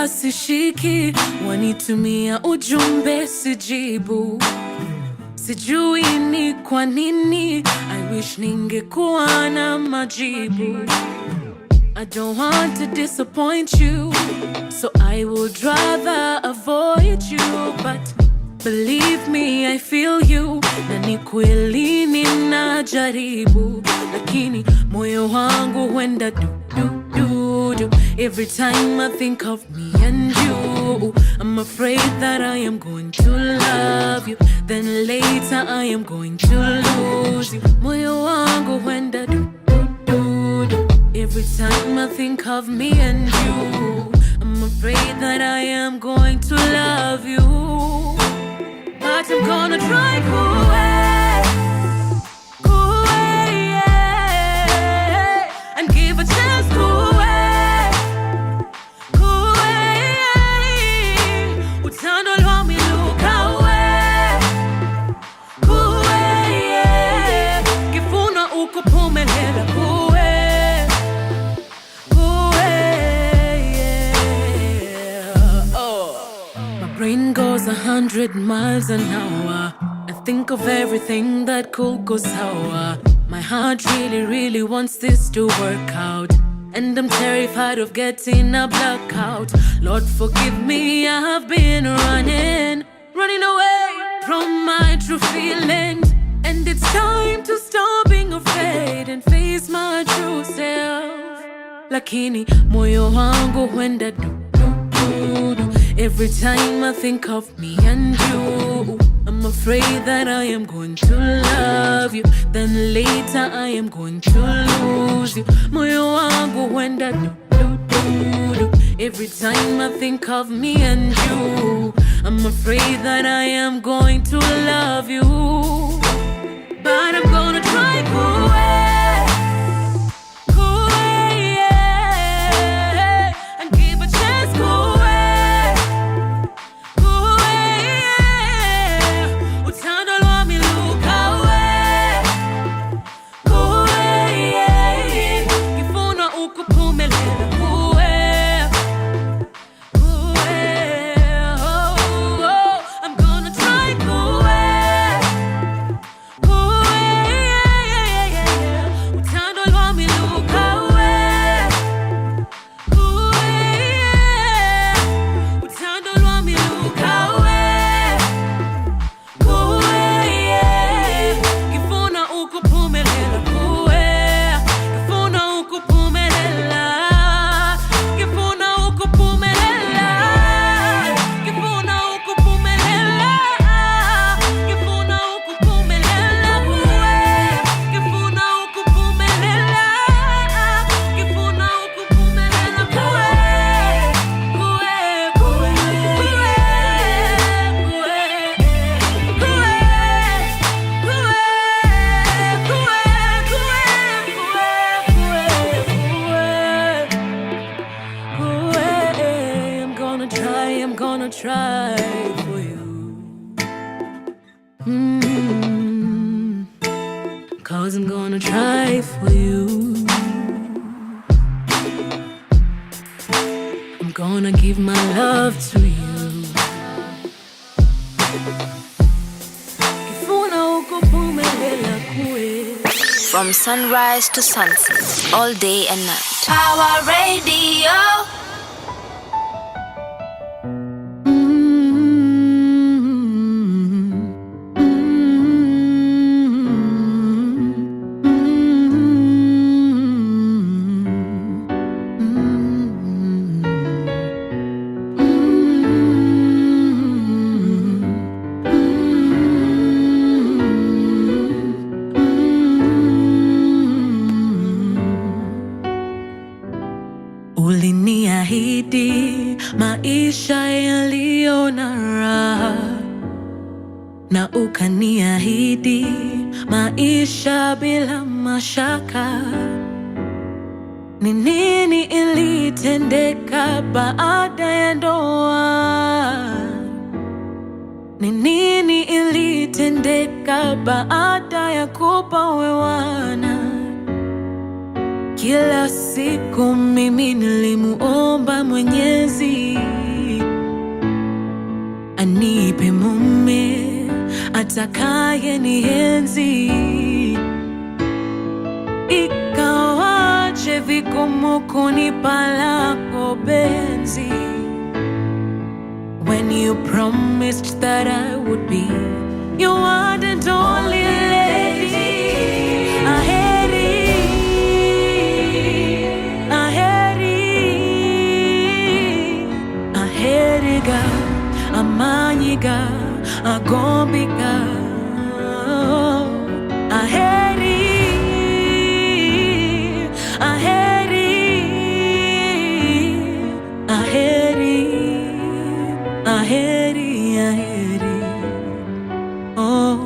ila sishiki, wanitumia ujumbe sijibu. Sijui ni kwa nini, I wish ningekuwa na majibu. I don't want to disappoint you, so I would rather avoid you. But believe me, I feel you, na ni kweli ninajaribu, lakini moyo wangu huenda du du du du. Every time I think of me and you, I'm afraid that I am going to love you, then later I am going to lose you. Moyo wangu huenda du du du du. Every time I think of me and you, I'm afraid that I am going to love you, but I'm gonna try cool way, yeah, and give a chance cool way, utando lwa miluka we, cool way, yeah, kifuna ukupumelela cool way. Brain goes 100 miles an hour. I think of everything that could go sour. My heart really wants this to work out, and I'm terrified of getting a blackout. Lord forgive me, I have been running away from my true feelings, and it's time to stop being afraid and face my true self. Lakini moyo wangu huenda du du du. Every time I think of me and you, I'm afraid that I am going to love you, then later I am going to lose you. Moyo wangu huenda du du du du. Every time I think of me and you, I'm afraid that I am going to love you, but I'm gonna try cool way. Try for you, 'cause I'm gonna try for you. I'm gonna give my love to you. From sunrise to sunset, all day and night. Power Radio. Uliniahidi maisha yaliyo na raha, na ukaniahidi maisha bila mashaka. Ni nini ilitendeka baada ya ndoa? Ni nini ilitendeka baada ya kupowewana? Kila siku mimi nilimuomba Mwenyezi nipe mume atakaye nienzi, ikawaje vigumu kunipa lako penzi. When you promised that I would be your one and only lady, aheriga, amanyiga, agombiga, aheri, aheri, aheri, aheri, aheri. Oh,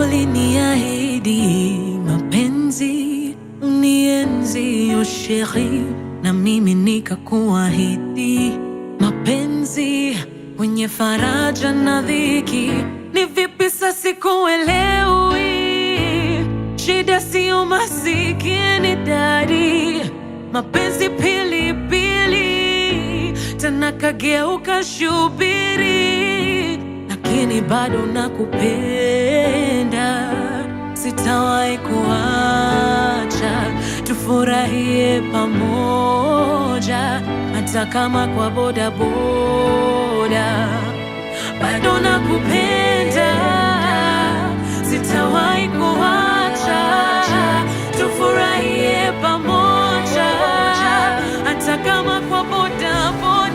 uliniahidi mapenzi unienzi, oh sheri, na mimi nikakuahidi mapenzi wenye faraja na dhiki. Ni vipi sasa sikuelewi? Shida sio masikini dadi, mapenzi pilipili tena kageuka shubiri, lakini bado nakupenda, sitawahi kuacha, tufurahie pamoja, hata kama kwa boda boda, bado nakupenda, sitawahi kuacha, tufurahie pamoja, hata kama kwa boda boda.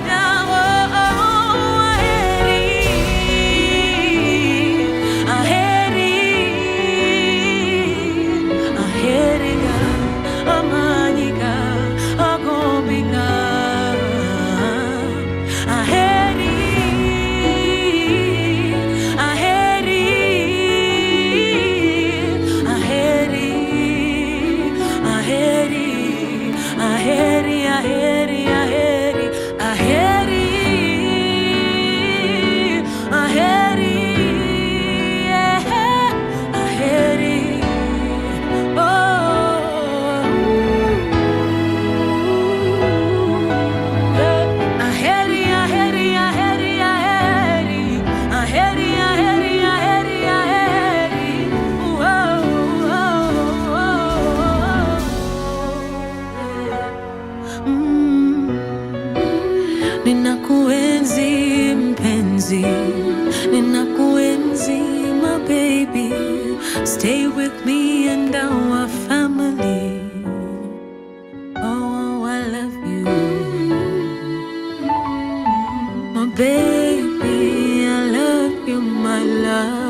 Ninakuenzi mpenzi, ninakuenzi my baby, stay with me and our family. Oh, I love you, my baby, I love you, my love.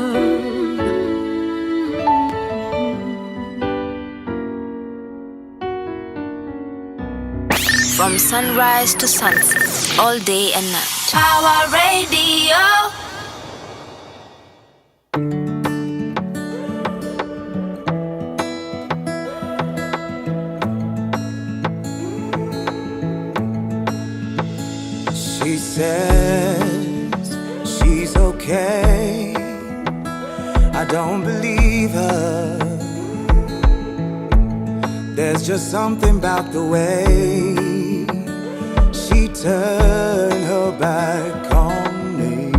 From sunrise to sunset, all day and night. Pawa Radio. She says she's okay. I don't believe her. There's just something about the way she turned her back on me.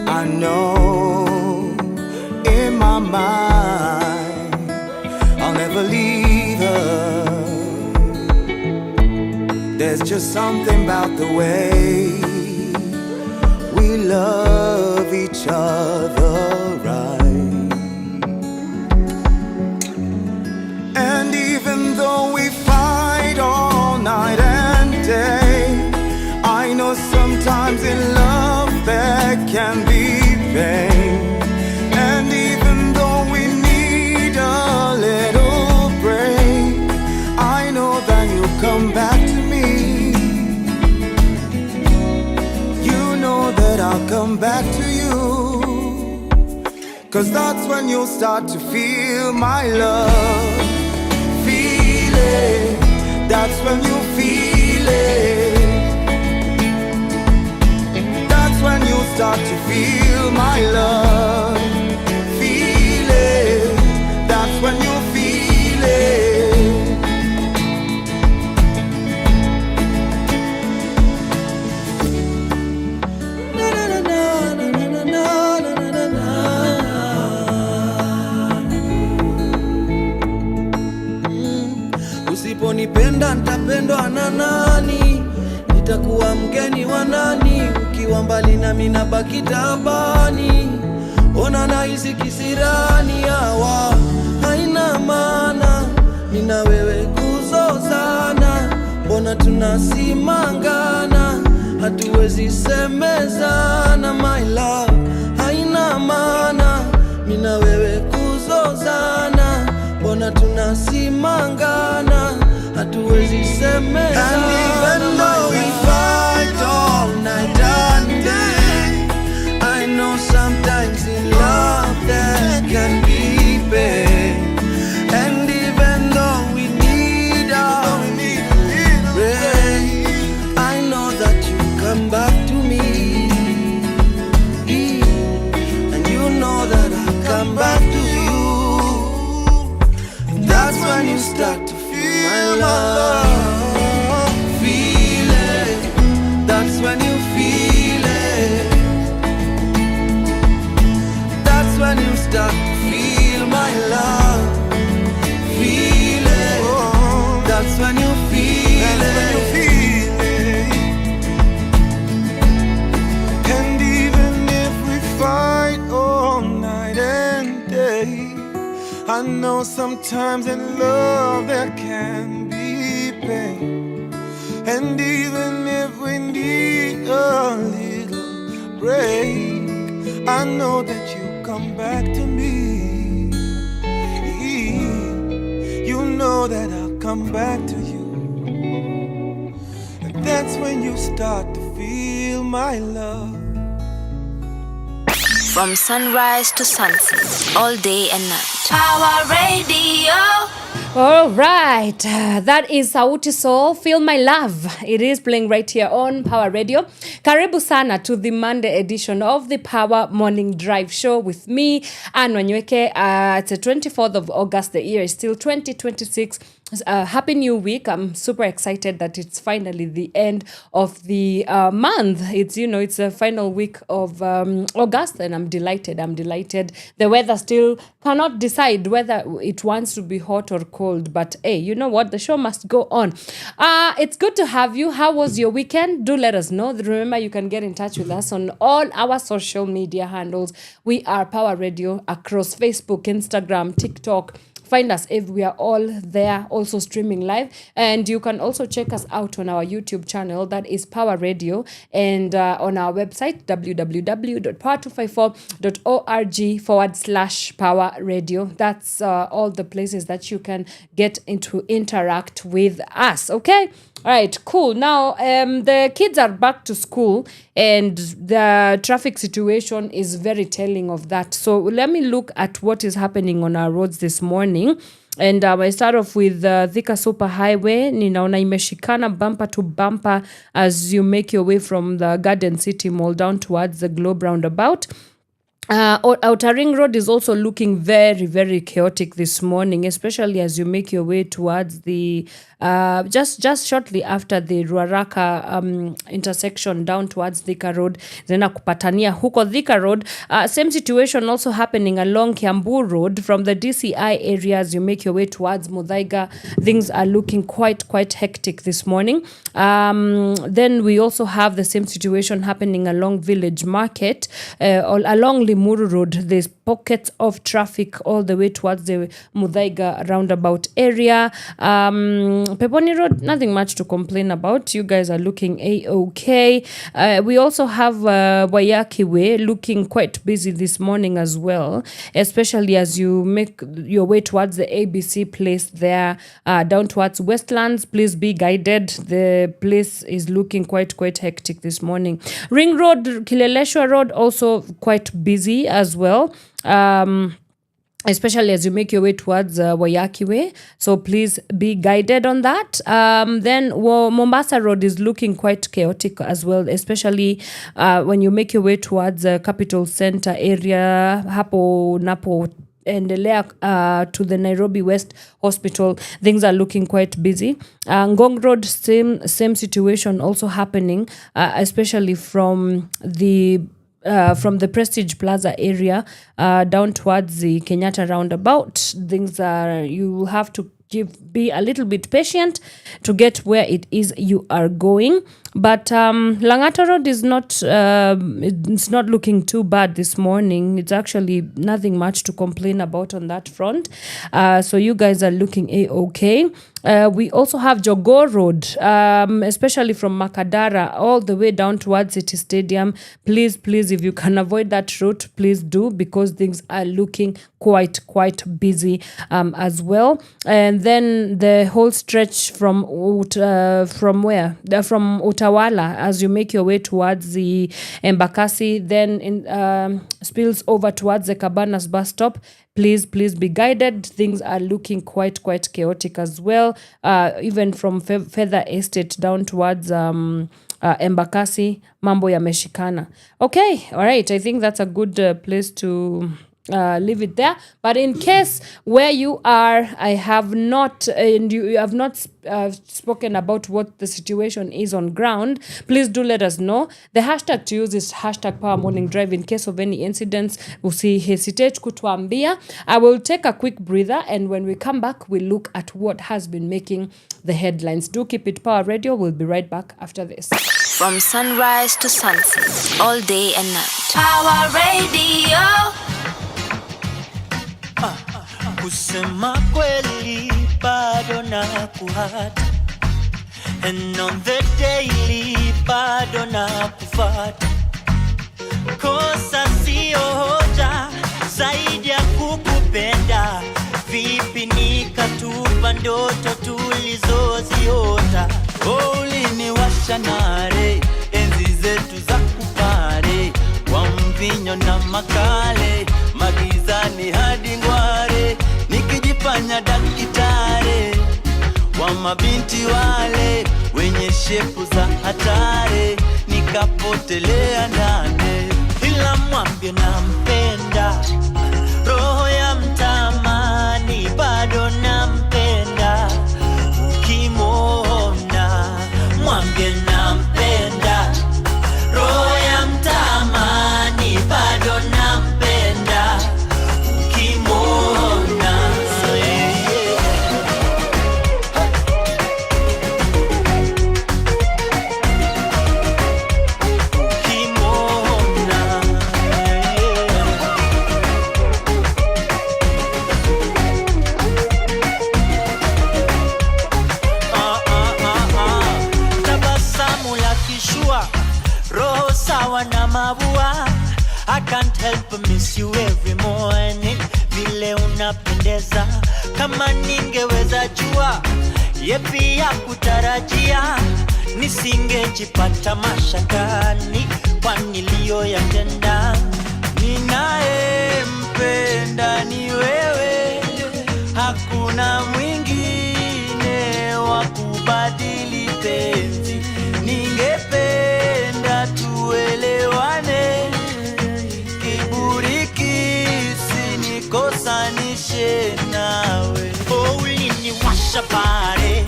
I know in my mind I'll never leave her. There's just something about the way we love each other right. And even though we fight all night and day, I know sometimes in love there can be pain. And even though we need a little break, I know that you'll come back to me. You know that I'll come back to you, 'cause that's when you'll start to feel my love. Feel it, that's when you feel it. feel my love. Feel it, that's when you feel it. Na na na na na na na na na. Usiponipenda nitapendwa na nani? Nitakuwa mgeni wa nani? Ukiwa mbali nami nabaki tabani. Ona nahisi kisirani, hawa haina maana. Mimi na wewe kuzozana, mbona tunasimangana? Hatuwezi semezana, my love, haina maana. Mimi na wewe kuzozana, mbona tunasimangana? Hatuwezi semezana. And even though we fight all night and day, I know sometimes in love there can be pain. And even though we need our rain, I know that you come back to me. And you know that I come back to you. That's when you start to feel my love. Feel it, that's when you feel it. That's when you start to feel my love. Feel it, that's when you feel it. And even if we fight all night and day, I know sometimes in love there can be pain. And even if we need a little break, I know that you come back to me. You know that I'll come back to you. And that's when you start to feel my love. From sunrise to sunset, all day and night. Power Radio. All right, that is Sauti Sol, Feel My Love. It is playing right here on Power Radio. Karibu sana to the Monday edition of the Power Morning Drive Show with me, Anne Wanyoike. It's the 24th of August. The year is still 2026. Happy New Week. I'm super excited that it's finally the end of the month. It's the final week of August, and I'm delighted. The weather still cannot decide whether it wants to be hot or cold, but hey, you know what? The show must go on. It's good to have you. How was your weekend? Do let us know. Remember, you can get in touch with us on all our social media handles. We are Power Radio across Facebook, Instagram, TikTok. Find us if we are all there, also streaming live. And you can also check us out on our YouTube channel, that is Power Radio, and on our website, www.power254.org/Power Radio. That's all the places that you can get into interact with us, okay? All right, cool. Now, the kids are back to school, and the traffic situation is very telling of that. So let me look at what is happening on our roads this morning. And I start off with Thika Super Highway. Ninaona imeshikana bumper to bumper as you make your way from the Garden City Mall down towards the Globe Roundabout. Outer Ring Road is also looking very, very chaotic this morning, especially as you make your way towards the just shortly after the Ruaraka intersection down towards Thika Road, zena kupatania huko Thika Road. Same situation also happening along Kiambu Road from the DCI area as you make your way towards Muthaiga. Things are looking quite hectic this morning. Then we also have the same situation happening along Village Market, along Limuru Road. There's pockets of traffic all the way towards the Muthaiga roundabout area. Peponi Road, nothing much to complain about. You guys are looking A-okay. We also have Wanyoike Way looking quite busy this morning as well, especially as you make your way towards the ABC place there, down towards Westlands. Please be guided. The place is looking quite hectic this morning. Ring Road, Kileleshwa Road also quite busy as well. especially as you make your way towards Wanyoike way. So please be guided on that. Then Mombasa Road is looking quite chaotic as well, especially when you make your way towards Capital Center area, hapo napo endelea to the Nairobi West Hospital. Things are looking quite busy. Ngong Road, same situation also happening, especially from the Prestige Plaza area down towards the Kenyatta roundabout. Things are, you will have to be a little bit patient to get where it is you are going. But Langata Road is it's not looking too bad this morning. It's actually nothing much to complain about on that front. So you guys are looking okay. We also have Jogoo Road, especially from Makadara all the way down towards City Stadium. Please, if you can avoid that route, please do, because things are looking quite busy as well. And then the whole stretch from Utawala, as you make your way towards the Embakasi, then spills over towards the Cabanas bus stop. Please be guided. Things are looking quite chaotic as well. Even from Feather Estate down towards Embakasi, mambo yameshikana. Okay, all right. I think that's a good place to leave it there. But in case where you are, I have not, and you have not spoken about what the situation is on ground, please do let us know. The hashtag to use is hashtag Power Morning Drive in case of any incidents. Usihesitate kutuambia. I will take a quick breather, and when we come back, we'll look at what has been making the headlines. Do keep it Power Radio. We'll be right back after this. From sunrise to sunset, all day and night. Power Radio. Kusema kweli bado na kuhata, and on the daily bado na kufata. Kosa sio hoja zaidi ya kukupenda, vipi nikatupa ndoto tulizoziota. Uliniwasha nare enzi zetu za kupare, kwa mvinyo na makale, magizani hadi ngware, nikijifanya dakitare wa mabinti wale wenye shepu za hatari, nikapotelea ndani. Ila mwambie nampenda, roho ya mtamani bado nampenda. Ukimwona mwambie nampenda, roho ya mtamani bado nampenda. Ukimwona na mabua. I can't help but miss you every morning. Vile unapendeza, kama ningeweza jua yepi ya kutarajia, nisingejipata mashakani kwa niliyoyatenda. Ninayempenda ni wewe, hakuna mwingine wa kubadili penzi. Ningependa tuelewane, kiburi kisinikosanishe nawe. Uliniwasha pale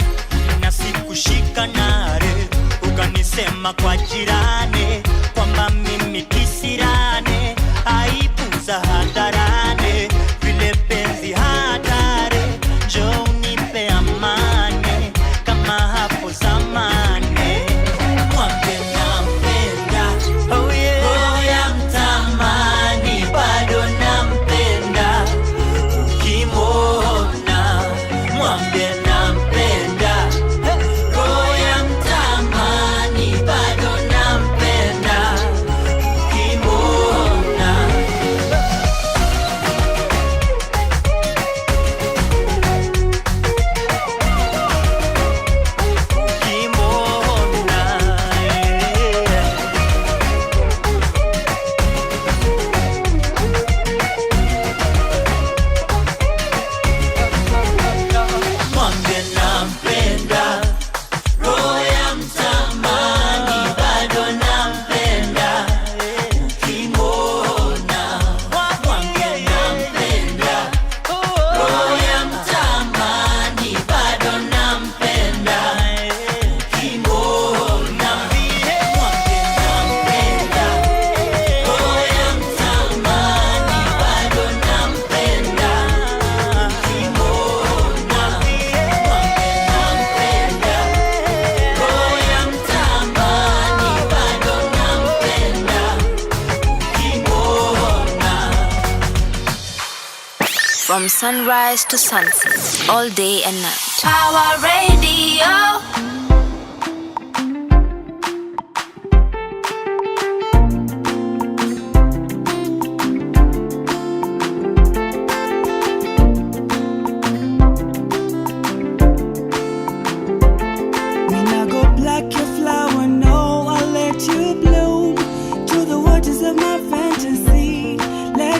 na sikushika nare, ukanisema kwa jirani kwamba mimi kisirane, aibu za hadharani, vile penzi hatari. Njoo unipe amani kama hapo zamani. Mwambie nampenda, oh yeah, roho ya mtamani bado nampenda. Ukimwona mwambie nampenda, roho ya mtamani bado nampenda. From sunrise to sunset, all day and night. Power Radio.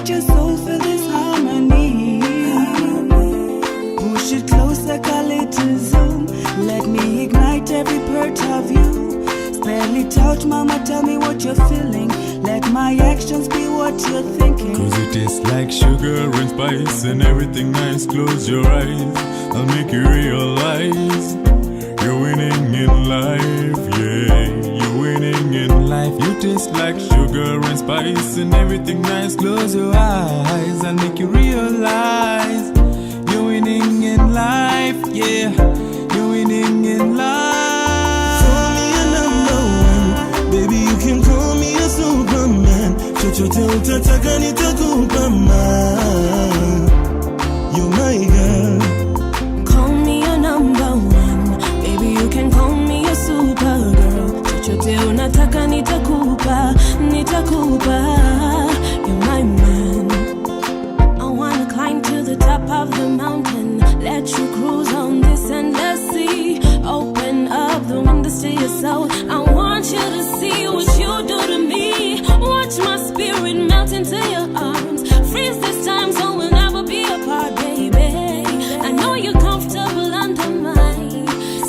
Your soul feel this harmony. Push it closer, call it to zoom. Let me ignite every part of you. Spell it out, mama, tell me what you're feeling. Let my actions be what you're thinking. Cause it tastes like sugar and spice and everything nice. Close your eyes, I'll make you realize you're winning in life, yeah. You're winning in life. You taste like sugar and spice and everything nice. Close your eyes, I'll make you realize you're winning in life, yeah. You're winning in life. Call me a number one, baby, you can call me a superman. Chochote utataka nitakupa man. You're my girl. Call me a number one, baby, you can call me a supergirl. Chochote unataka nitakupa, nitakupa. You're my man. I wanna climb to the top of the mountain, let you cruise on this endless sea. Open up the windows to your soul. I want you to see what you do to me. Watch my spirit melt into your arms. Freeze this time so we'll never be apart, baby. I know you're comfortable under my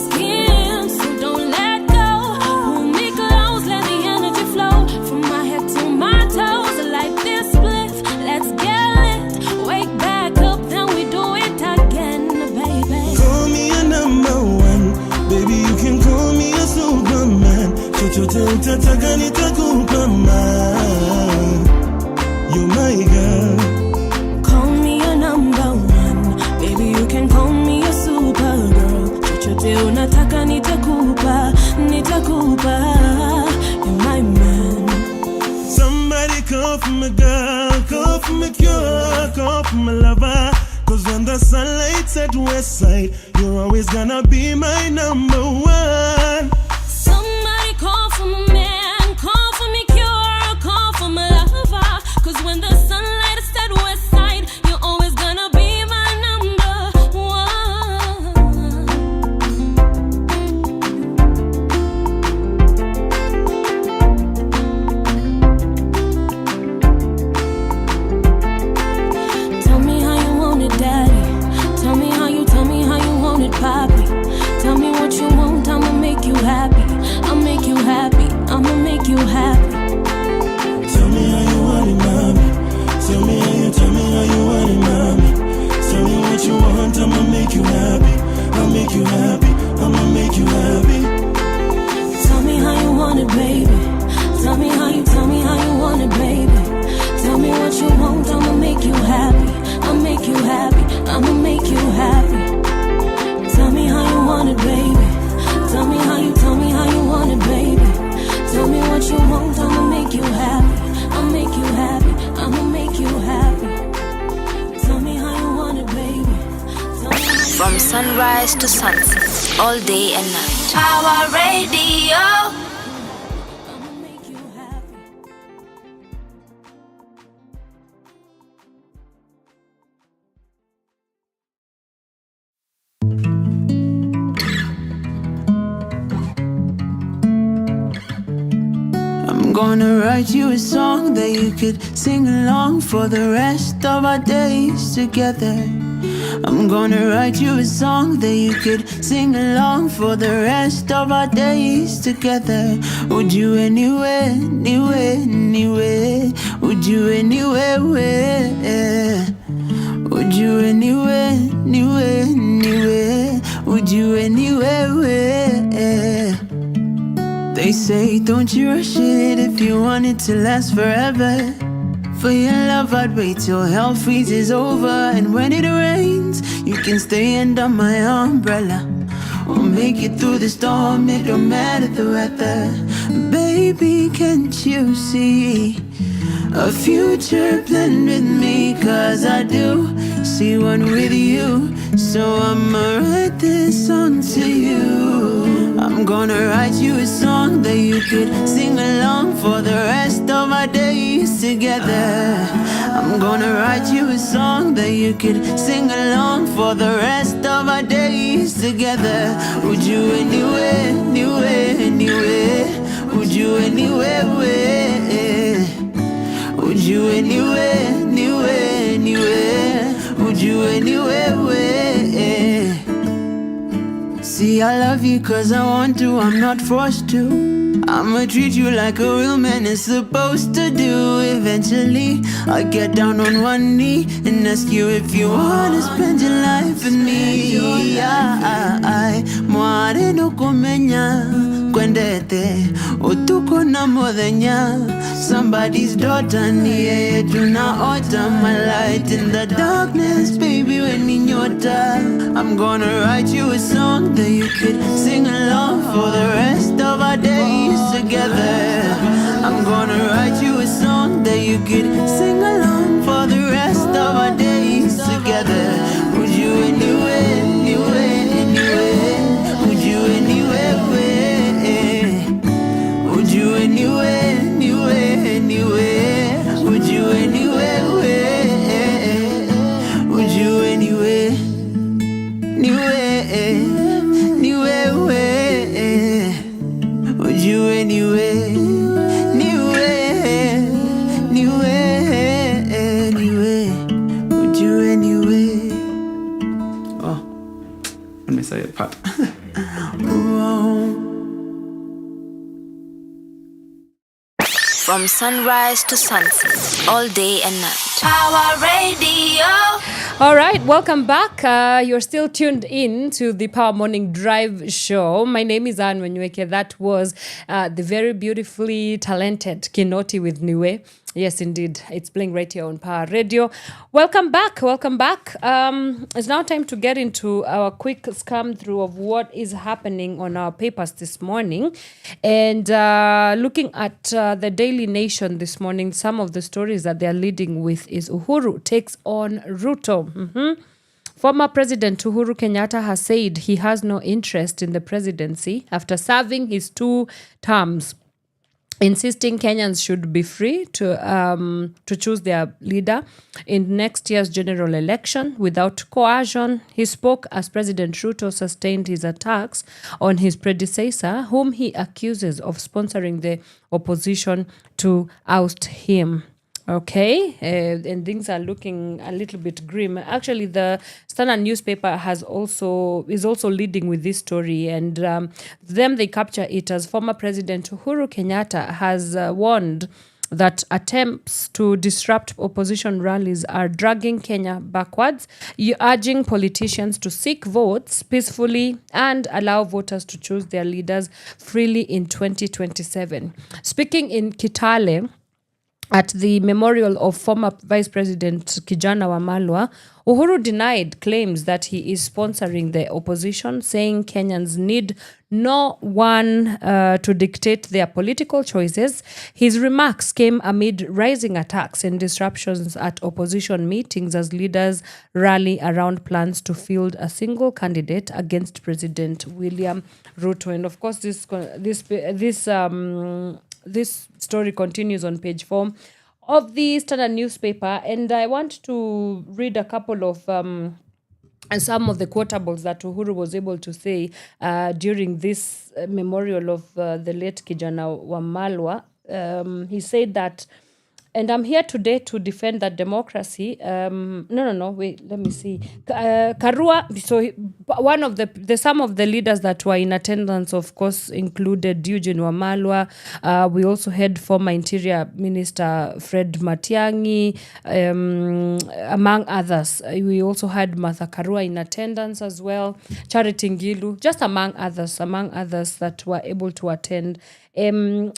skin, so don't let go. Hold me close, let the energy flow from my head to my toes. Like this bliss, let's get lit. Wake back up, then we do it again, baby. Call me a number one, baby, you can call me a superman. Chochote utataka nitakupa man. You're my girl. Call me a number one, baby, you can call me a supergirl. Chochote unataka nitakupa, nitakupa. You're my man. Somebody call for my girl, call for my cure, call for my lover. Cause when the sunlight's at west side, you're always gonna be my number one. Somebody call for my man, call for me cure, call for my lover. Cause when the sunlight is at west side, you're always gonna be my number one. Tell me how you want it, daddy. Tell me how you want it, poppy. Tell me what you want, I'ma make you happy. I'll make you happy, I'ma make you happy. Tell me how you want it, mommy. Tell me how you want it, mommy. Tell me what you want, I'ma make you happy. I'll make you happy, I'ma make you happy. Tell me how you want it, baby. Tell me how you want it, baby. Tell me what you want, I'ma make you happy. I'll make you happy, I'ma make you happy. Tell me how you want it, baby. Tell me how you want it, baby. Tell me what you want, I'ma make you happy. I'll make you happy, I'ma make you happy. Tell me how you want it, baby. Tell me how you From sunrise to sunset, all day and night. Power Radio. I'ma make you happy. I'm gonna write you a song that you could sing along for the rest of our days together. I'm gonna write you a song that you could sing along for the rest of our days together. Would you anywhere, anywhere, anywhere? Would you anywhere, where? Would you anywhere, anywhere, anywhere? Would you anywhere, where? They say don't you rush it if you want it to last forever. For your love I'd wait till hell freezes over. And when it rains you can stay under my umbrella. We'll make it through the storm, it don't matter the weather. Baby, can't you see a future planned with me? 'Cause I do see one with you. So I'ma write this song to you. I'm gonna write you a song that you could sing along for the rest of our days together. I'm gonna write you a song that you could sing along for the rest of our days together. Would you anywhere, anywhere, anywhere? Would you anywhere, where? Would you anywhere, anywhere, anywhere? Would you anywhere, where? See, I love you 'cause I want to, I'm not forced to. I'ma treat you like a real man is supposed to do. Eventually, I'll get down on one knee and ask you if you wanna spend your life with me. Mware no kumenya kwendete utuko na modenya. Somebody's daughter niye tunaota. My light in the darkness, baby, when in nyota. I'm gonna write you a song that you could sing along for the rest of our days together. I'm gonna write you a song that you could sing along for the rest of our days together. Would you anywhere, anywhere, anywhere? Would you anywhere, where? Would you anywhere, anywhere, anywhere? Would you anywhere, where? Would you anywhere, anywhere, anywhere, where? Would you anywhere, anywhere, anywhere, anywhere? Would you anywhere? Oh, let me say it, Pat. From sunrise to sunset, all day and night. Power Radio. All right, welcome back. You're still tuned in to the Power Morning Drive show. My name is Wanyoike. That was the very beautifully talented Kinoti with Niwe. Yes, indeed. It's playing right here on Power Radio. Welcome back. Welcome back. It's now time to get into our quick scan through of what is happening on our papers this morning. And looking at the Daily Nation this morning, some of the stories that they're leading with is Uhuru takes on Ruto. Former President Uhuru Kenyatta has said he has no interest in the presidency after serving his 2 terms, insisting Kenyans should be free to choose their leader in next year's general election without coercion. He spoke as President Ruto sustained his attacks on his predecessor, whom he accuses of sponsoring the opposition to oust him. Okay, and things are looking a little bit grim. Actually, the Standard newspaper is also leading with this story, and they capture it as former President Uhuru Kenyatta has warned that attempts to disrupt opposition rallies are dragging Kenya backwards, urging politicians to seek votes peacefully and allow voters to choose their leaders freely in 2027. Speaking in Kitale, at the memorial of former Vice President Kijana Wamalwa, Uhuru denied claims that he is sponsoring the opposition, saying Kenyans need no one to dictate their political choices. His remarks came amid rising attacks and disruptions at opposition meetings as leaders rally around plans to field a single candidate against President William Ruto. And of course, this story continues on page 4 of the Standard newspaper, and I want to read a couple of some of the quotables that Uhuru was able to say during this memorial of the late Kijana Wamalwa. He said that, and I'm here today to defend that democracy. Wait, let me see. Karua, so one of some of the leaders that were in attendance, of course, included Eugene Wamalwa. We also had former Interior Minister Fred Matiang'i, among others. We also had Martha Karua in attendance as well, Charity Ngilu, just among others that were able to attend.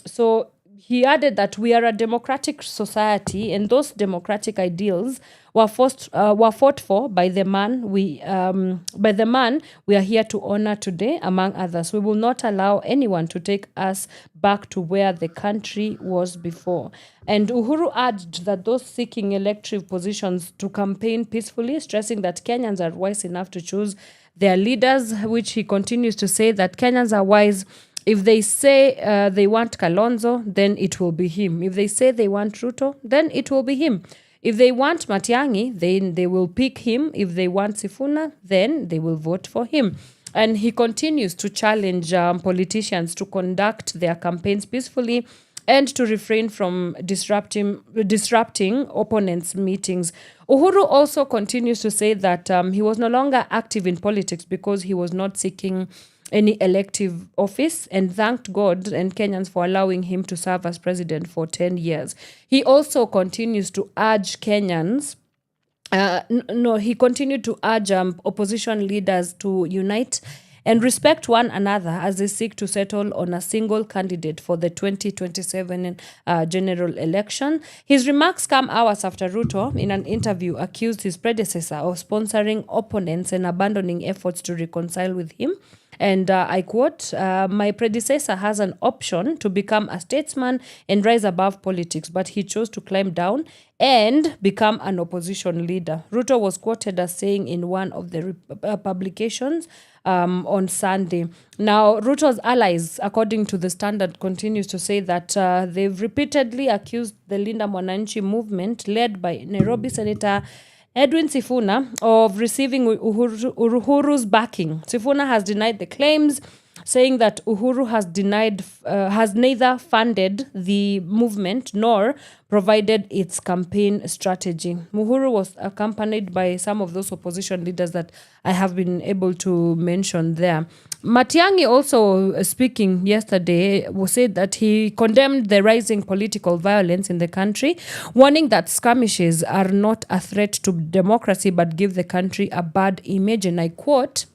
So he added that we are a democratic society, and those democratic ideals were fought for by the man we are here to honor today, among others. We will not allow anyone to take us back to where the country was before. And Uhuru urged that those seeking elective positions to campaign peacefully, stressing that Kenyans are wise enough to choose their leaders, which he continues to say that Kenyans are wise. If they say they want Kalonzo, then it will be him. If they say they want Ruto, then it will be him. If they want Matiang'i, then they will pick him. If they want Sifuna, then they will vote for him. And he continues to challenge politicians to conduct their campaigns peacefully and to refrain from disrupting opponents' meetings. Uhuru also continues to say that he was no longer active in politics because he was not seeking any elective office, and thanked God and Kenyans for allowing him to serve as president for 10 years. He also continues to urge Kenyans he continued to urge opposition leaders to unite and respect one another as they seek to settle on a single candidate for the 2027 general election. His remarks come hours after Ruto, in an interview, accused his predecessor of sponsoring opponents and abandoning efforts to reconcile with him. And I quote, my predecessor has an option to become a statesman and rise above politics, but he chose to climb down and become an opposition leader. Ruto was quoted as saying in one of the publications on Sunday. Now, Ruto's allies, according to the Standard, continues to say that they've repeatedly accused the Linda Mwananchi movement, led by Nairobi Senator Edwin Sifuna, of receiving Uhuru's backing. Sifuna has denied the claims, saying that Uhuru has neither funded the movement nor provided its campaign strategy. Uhuru was accompanied by some of those opposition leaders that I have been able to mention there. Matiang'i also, speaking yesterday, said that he condemned the rising political violence in the country, warning that skirmishes are not a threat to democracy but give the country a bad image. And I quote,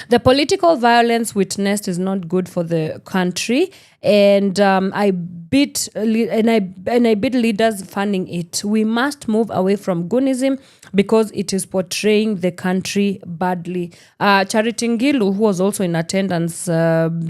"The political violence witnessed is not good for the country, and I bid leaders funding it. We must move away from Gunism because it is portraying the country badly." Charity Ngilu, who was also in attendance,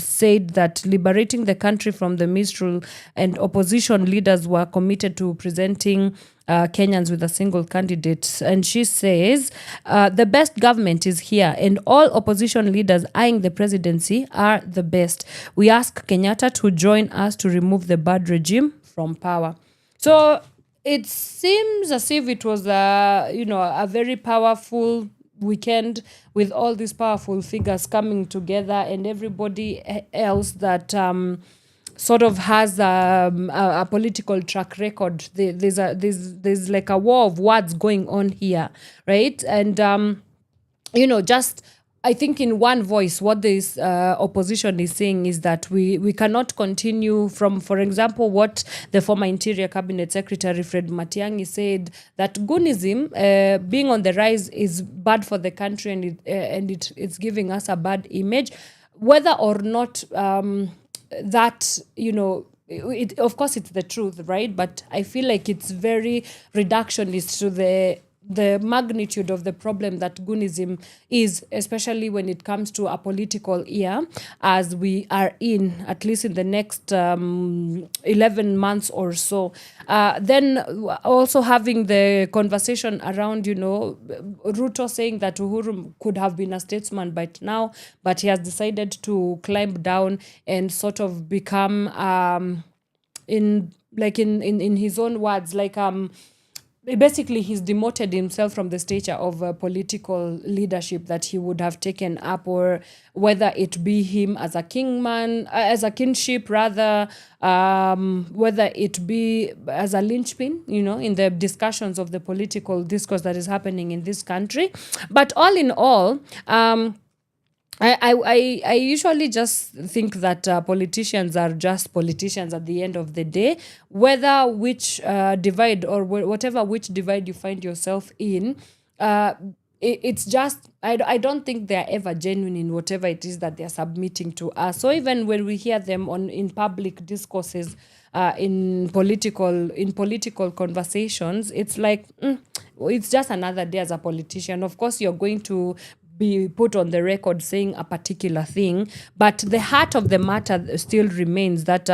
said that liberating the country from the misrule and opposition leaders were committed to presenting Kenyans with a single candidate. And she says, the best government is here and all opposition leaders eyeing the presidency are the best. We ask Kenyatta to join us to remove the bad regime from power. So it seems as if it was a very powerful weekend with all these powerful figures coming together, and everybody else that sort of has a political track record. There's like a war of words going on here, right? And just I think in one voice, what this opposition is saying is that we cannot continue from, for example, what the former Interior Cabinet Secretary Fred Matiang'i said, that Gunism being on the rise is bad for the country, and it's giving us a bad image, whether or not that, it, of course it's the truth, right? But I feel like it's very reductionist to the magnitude of the problem that Gunism is, especially when it comes to a political year, as we are in, at least in the next 11 months or so. Then also having the conversation around, Ruto saying that Uhuru could have been a statesman by now, but he has decided to climb down and sort of become, in his own words, basically he's demoted himself from the stature of political leadership that he would have taken up, or whether it be him as a kingship rather, whether it be as a linchpin, in the discussions of the political discourse that is happening in this country. But all in all, I usually just think that politicians are just politicians at the end of the day, whether which divide or whatever which divide you find yourself in. it's just I don't think they're ever genuine in whatever it is that they're submitting to us. So even when we hear them in public discourses, in political conversations, it's like it's just another day as a politician. Of course, you're going to be put on the record saying a particular thing, but the heart of the matter still remains that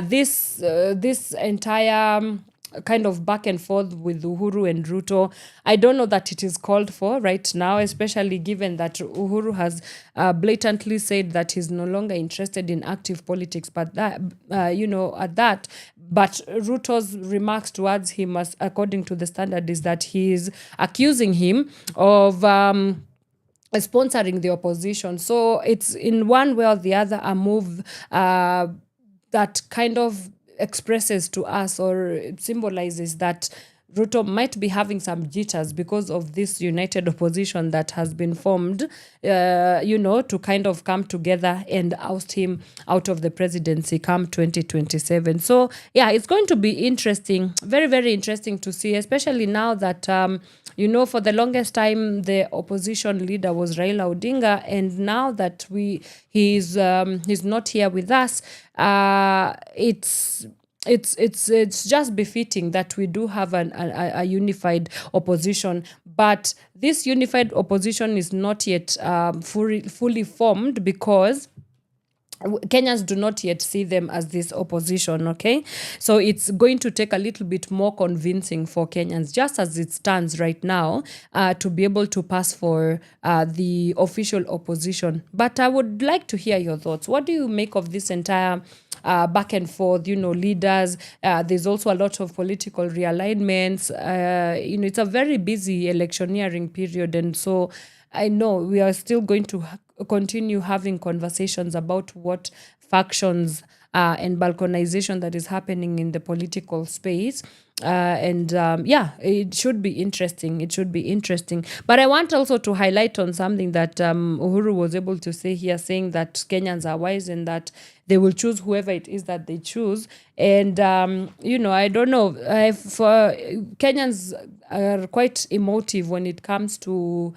this entire kind of back and forth with Uhuru and Ruto, I don't know that it is called for right now, especially given that Uhuru has blatantly said that he's no longer interested in active politics, but that, but Ruto's remarks towards him, as according to the Standard, is that he is accusing him of sponsoring the opposition. So it's in one way or the other a move that kind of expresses to us, or it symbolizes that Ruto might be having some jitters because of this united opposition that has been formed, to kind of come together and oust him out of the presidency come 2027. So, yeah, it's going to be interesting, very, very interesting to see, especially now that, for the longest time, the opposition leader was Raila Odinga, and now that he's not here with us, it's just befitting that we do have a unified opposition, but this unified opposition is not yet fully formed because Kenyans do not yet see them as this opposition, okay? So it's going to take a little bit more convincing for Kenyans, just as it stands right now, to be able to pass for the official opposition. But I would like to hear your thoughts. What do you make of this entire back and forth, leaders? There's also a lot of political realignments. It's a very busy electioneering period, and so I know we are still going to continue having conversations about what factions and balkanization that is happening in the political space. It should be interesting. It should be interesting. But I want also to highlight on something that Uhuru was able to say here, saying that Kenyans are wise and that they will choose whoever it is that they choose. And, I don't know. For Kenyans are quite emotive when it comes to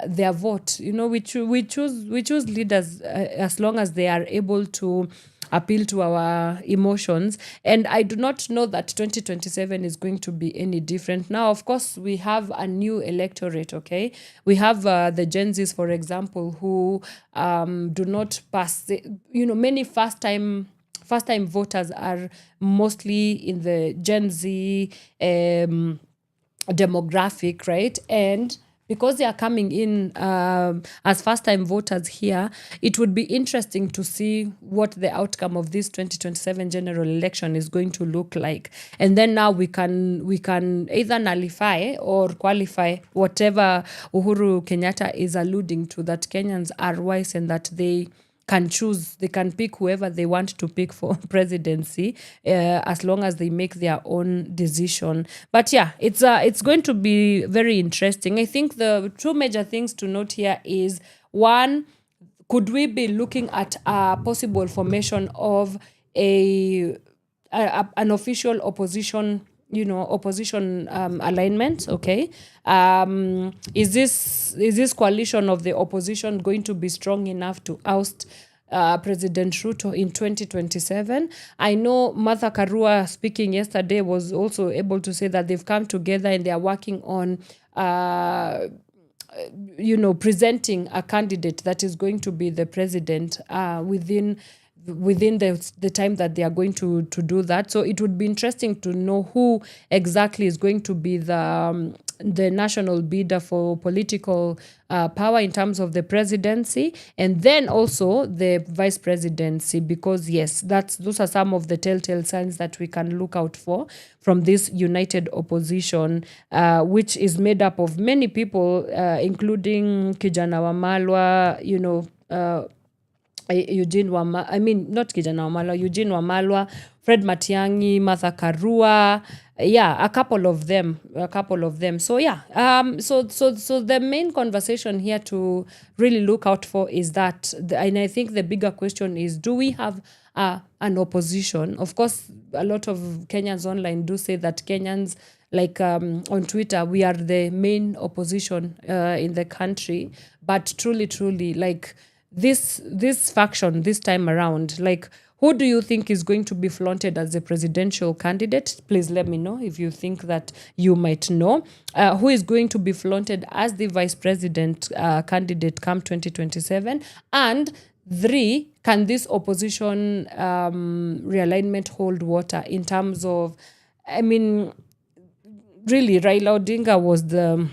their vote. We choose leaders as long as they are able to appeal to our emotions. And I do not know that 2027 is going to be any different. Now, of course, we have a new electorate, okay? We have the Gen Zs, for example, who do not pass, many first-time voters are mostly in the Gen Z demographic, right? And because they are coming in as first-time voters here, it would be interesting to see what the outcome of this 2027 general election is going to look like. And then now we can either nullify or qualify whatever Uhuru Kenyatta is alluding to, that Kenyans are wise and that they can choose, they can pick whoever they want to pick for presidency, as long as they make their own decision. But yeah, it's going to be very interesting. I think the two major things to note here is, one, could we be looking at a possible formation of an official opposition alignment, okay? Is this coalition of the opposition going to be strong enough to oust President Ruto in 2027? I know Martha Karua, speaking yesterday, was also able to say that they've come together and they are working on presenting a candidate that is going to be the president within the time that they are going to do that. So it would be interesting to know who exactly is going to be the national bidder for political power in terms of the presidency, and then also the vice presidency, because yes, those are some of the telltale signs that we can look out for from this united opposition, which is made up of many people, including Kijana Wamalwa, Eugene Wamalwa, Fred Matiang'i, Martha Karua, a couple of them. So so the main conversation here to really look out for is that, and I think the bigger question is, do we have an opposition. Of course, a lot of Kenyans online do say that Kenyans, like on Twitter, we are the main opposition in the country. But truly, like this faction this time around, like, who do you think is going to be flaunted as a presidential candidate? Please let me know if you think that you might know. Who is going to be flaunted as the vice president candidate come 2027? And 3, can this opposition realignment hold water in terms of, I mean, really, Raila Odinga was the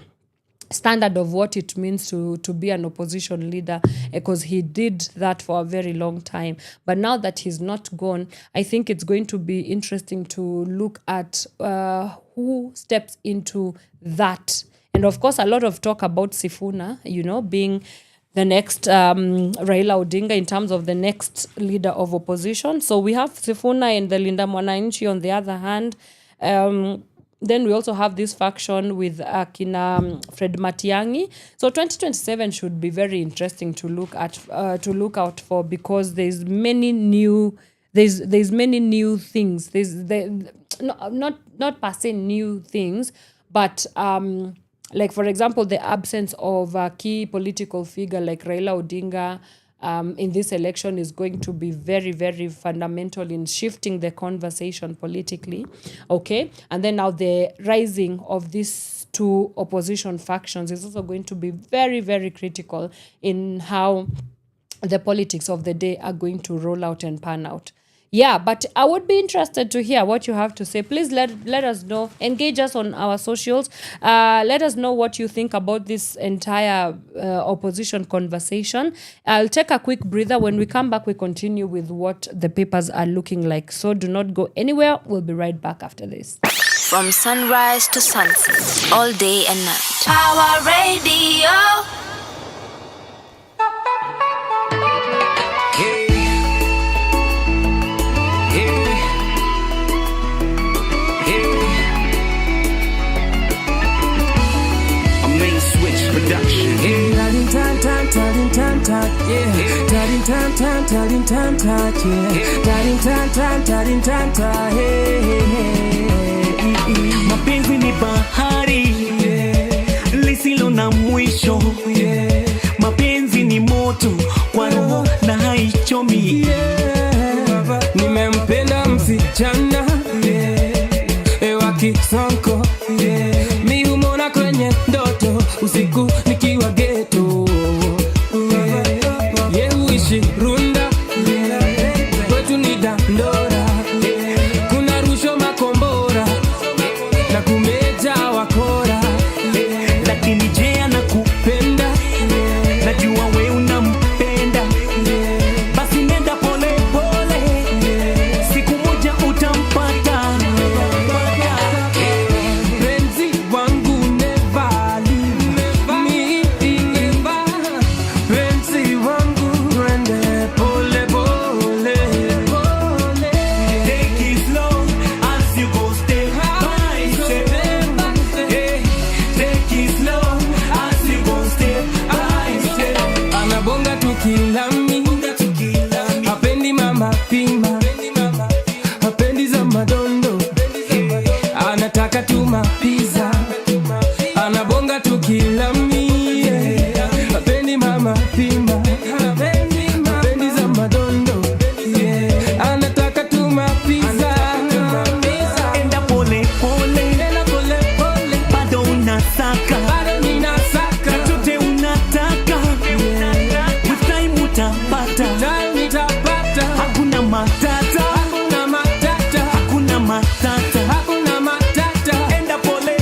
standard of what it means to be an opposition leader, because he did that for a very long time. But now that he's not gone, I think it's going to be interesting to look at who steps into that. And of course, a lot of talk about Sifuna, being the next Raila Odinga in terms of the next leader of opposition. So we have Sifuna and the Linda Mwananchi on the other hand. Then we also have this faction with Akina Fred Matiang'i. So 2027 should be very interesting to look out for, because there's many new things. Not per se new things, but like, for example, the absence of a key political figure like Raila Odinga in this election is going to be very, very fundamental in shifting the conversation politically. Okay. And then now the rising of these 2 opposition factions is also going to be very, very critical in how the politics of the day are going to roll out and pan out. Yeah, but I would be interested to hear what you have to say. Please let us know. Engage us on our socials. Let us know what you think about this entire opposition conversation. I'll take a quick breather. When we come back, we continue with what the papers are looking like. So do not go anywhere. We'll be right back after this. From sunrise to sunset, all day and night. Power Radio. Mapenzi ni bahari lisilo na mwisho. Mapenzi ni moto kwa roho na haichomi. Nimempenda msichana ewa Kisonko, mi humona kwenye ndoto usiku nikiwa ghetto. Uishi Runda, kwetu ni Dandora, kuna rusho makombora na kumeja wakora. Lakini je, anakupenda? Najua we unampenda. Basi nenda pole pole, siku moja utampata. Penzi wangu never leave me, never. Penzi wangu rende pole pole. Take it slow as you go step by step. Take it slow as you go step by step. Anabonga tukilami, hapendi mama pima, hapendi za madondo, anataka tuma pizza. Anabonga tukilami, hapendi mama pima, hapendi za madondo, anataka tuma pizza. Enda pole pole, bado unasaka, chochote unataka. With time utapata, hakuna matata, hakuna matata. Enda pole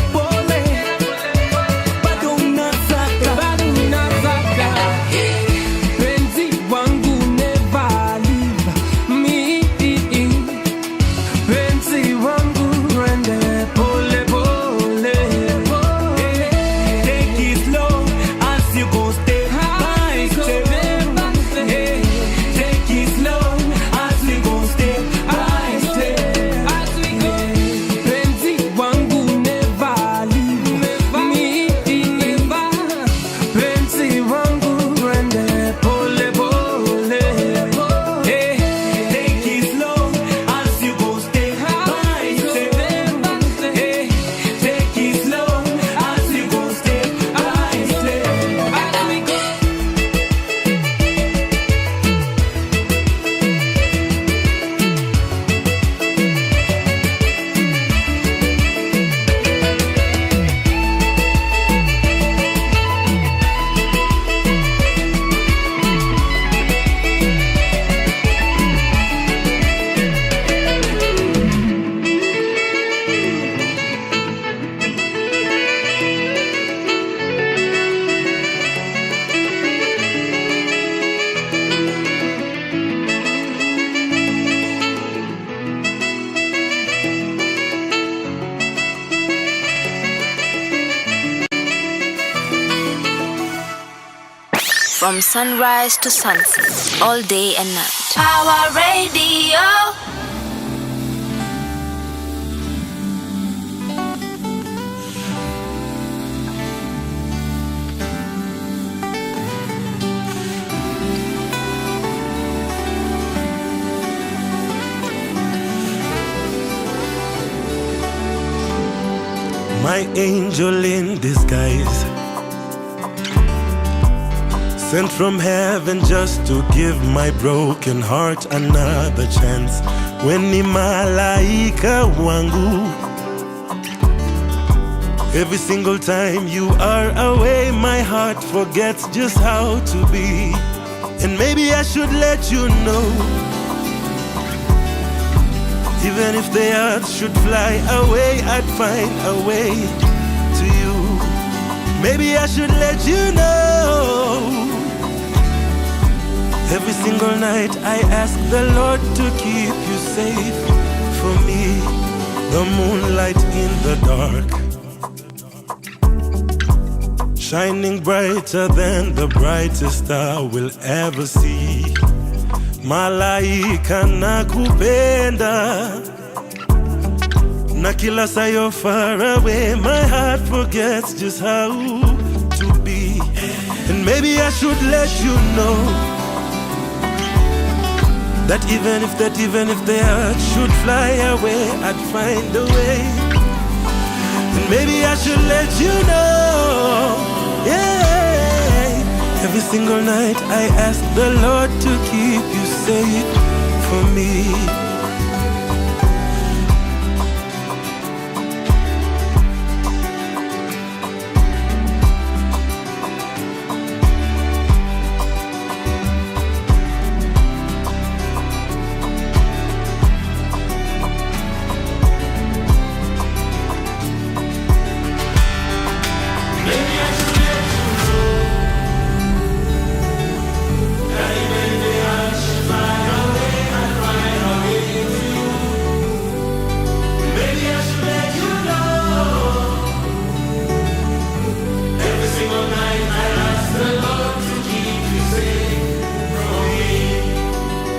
From sunrise to sunset, all day and night. Power Radio. My angel in disguise, sent from heaven just to give my broken heart another chance. When ni malaika wangu, every single time you are away, my heart forgets just how to be. And maybe I should let you know, even if the earth should fly away, I'd find a way to you. Maybe I should let you know, every single night I ask the Lord to keep you safe for me. The moonlight in the dark, shining brighter than the brightest star will ever see. Malaika nakupenda, na kila saa you're far away, my heart forgets just how to be. And maybe I should let you know that even if the earth should fly away, I'd find a way. And maybe I should let you know, yeah. Every single night I ask the Lord to keep you safe for me.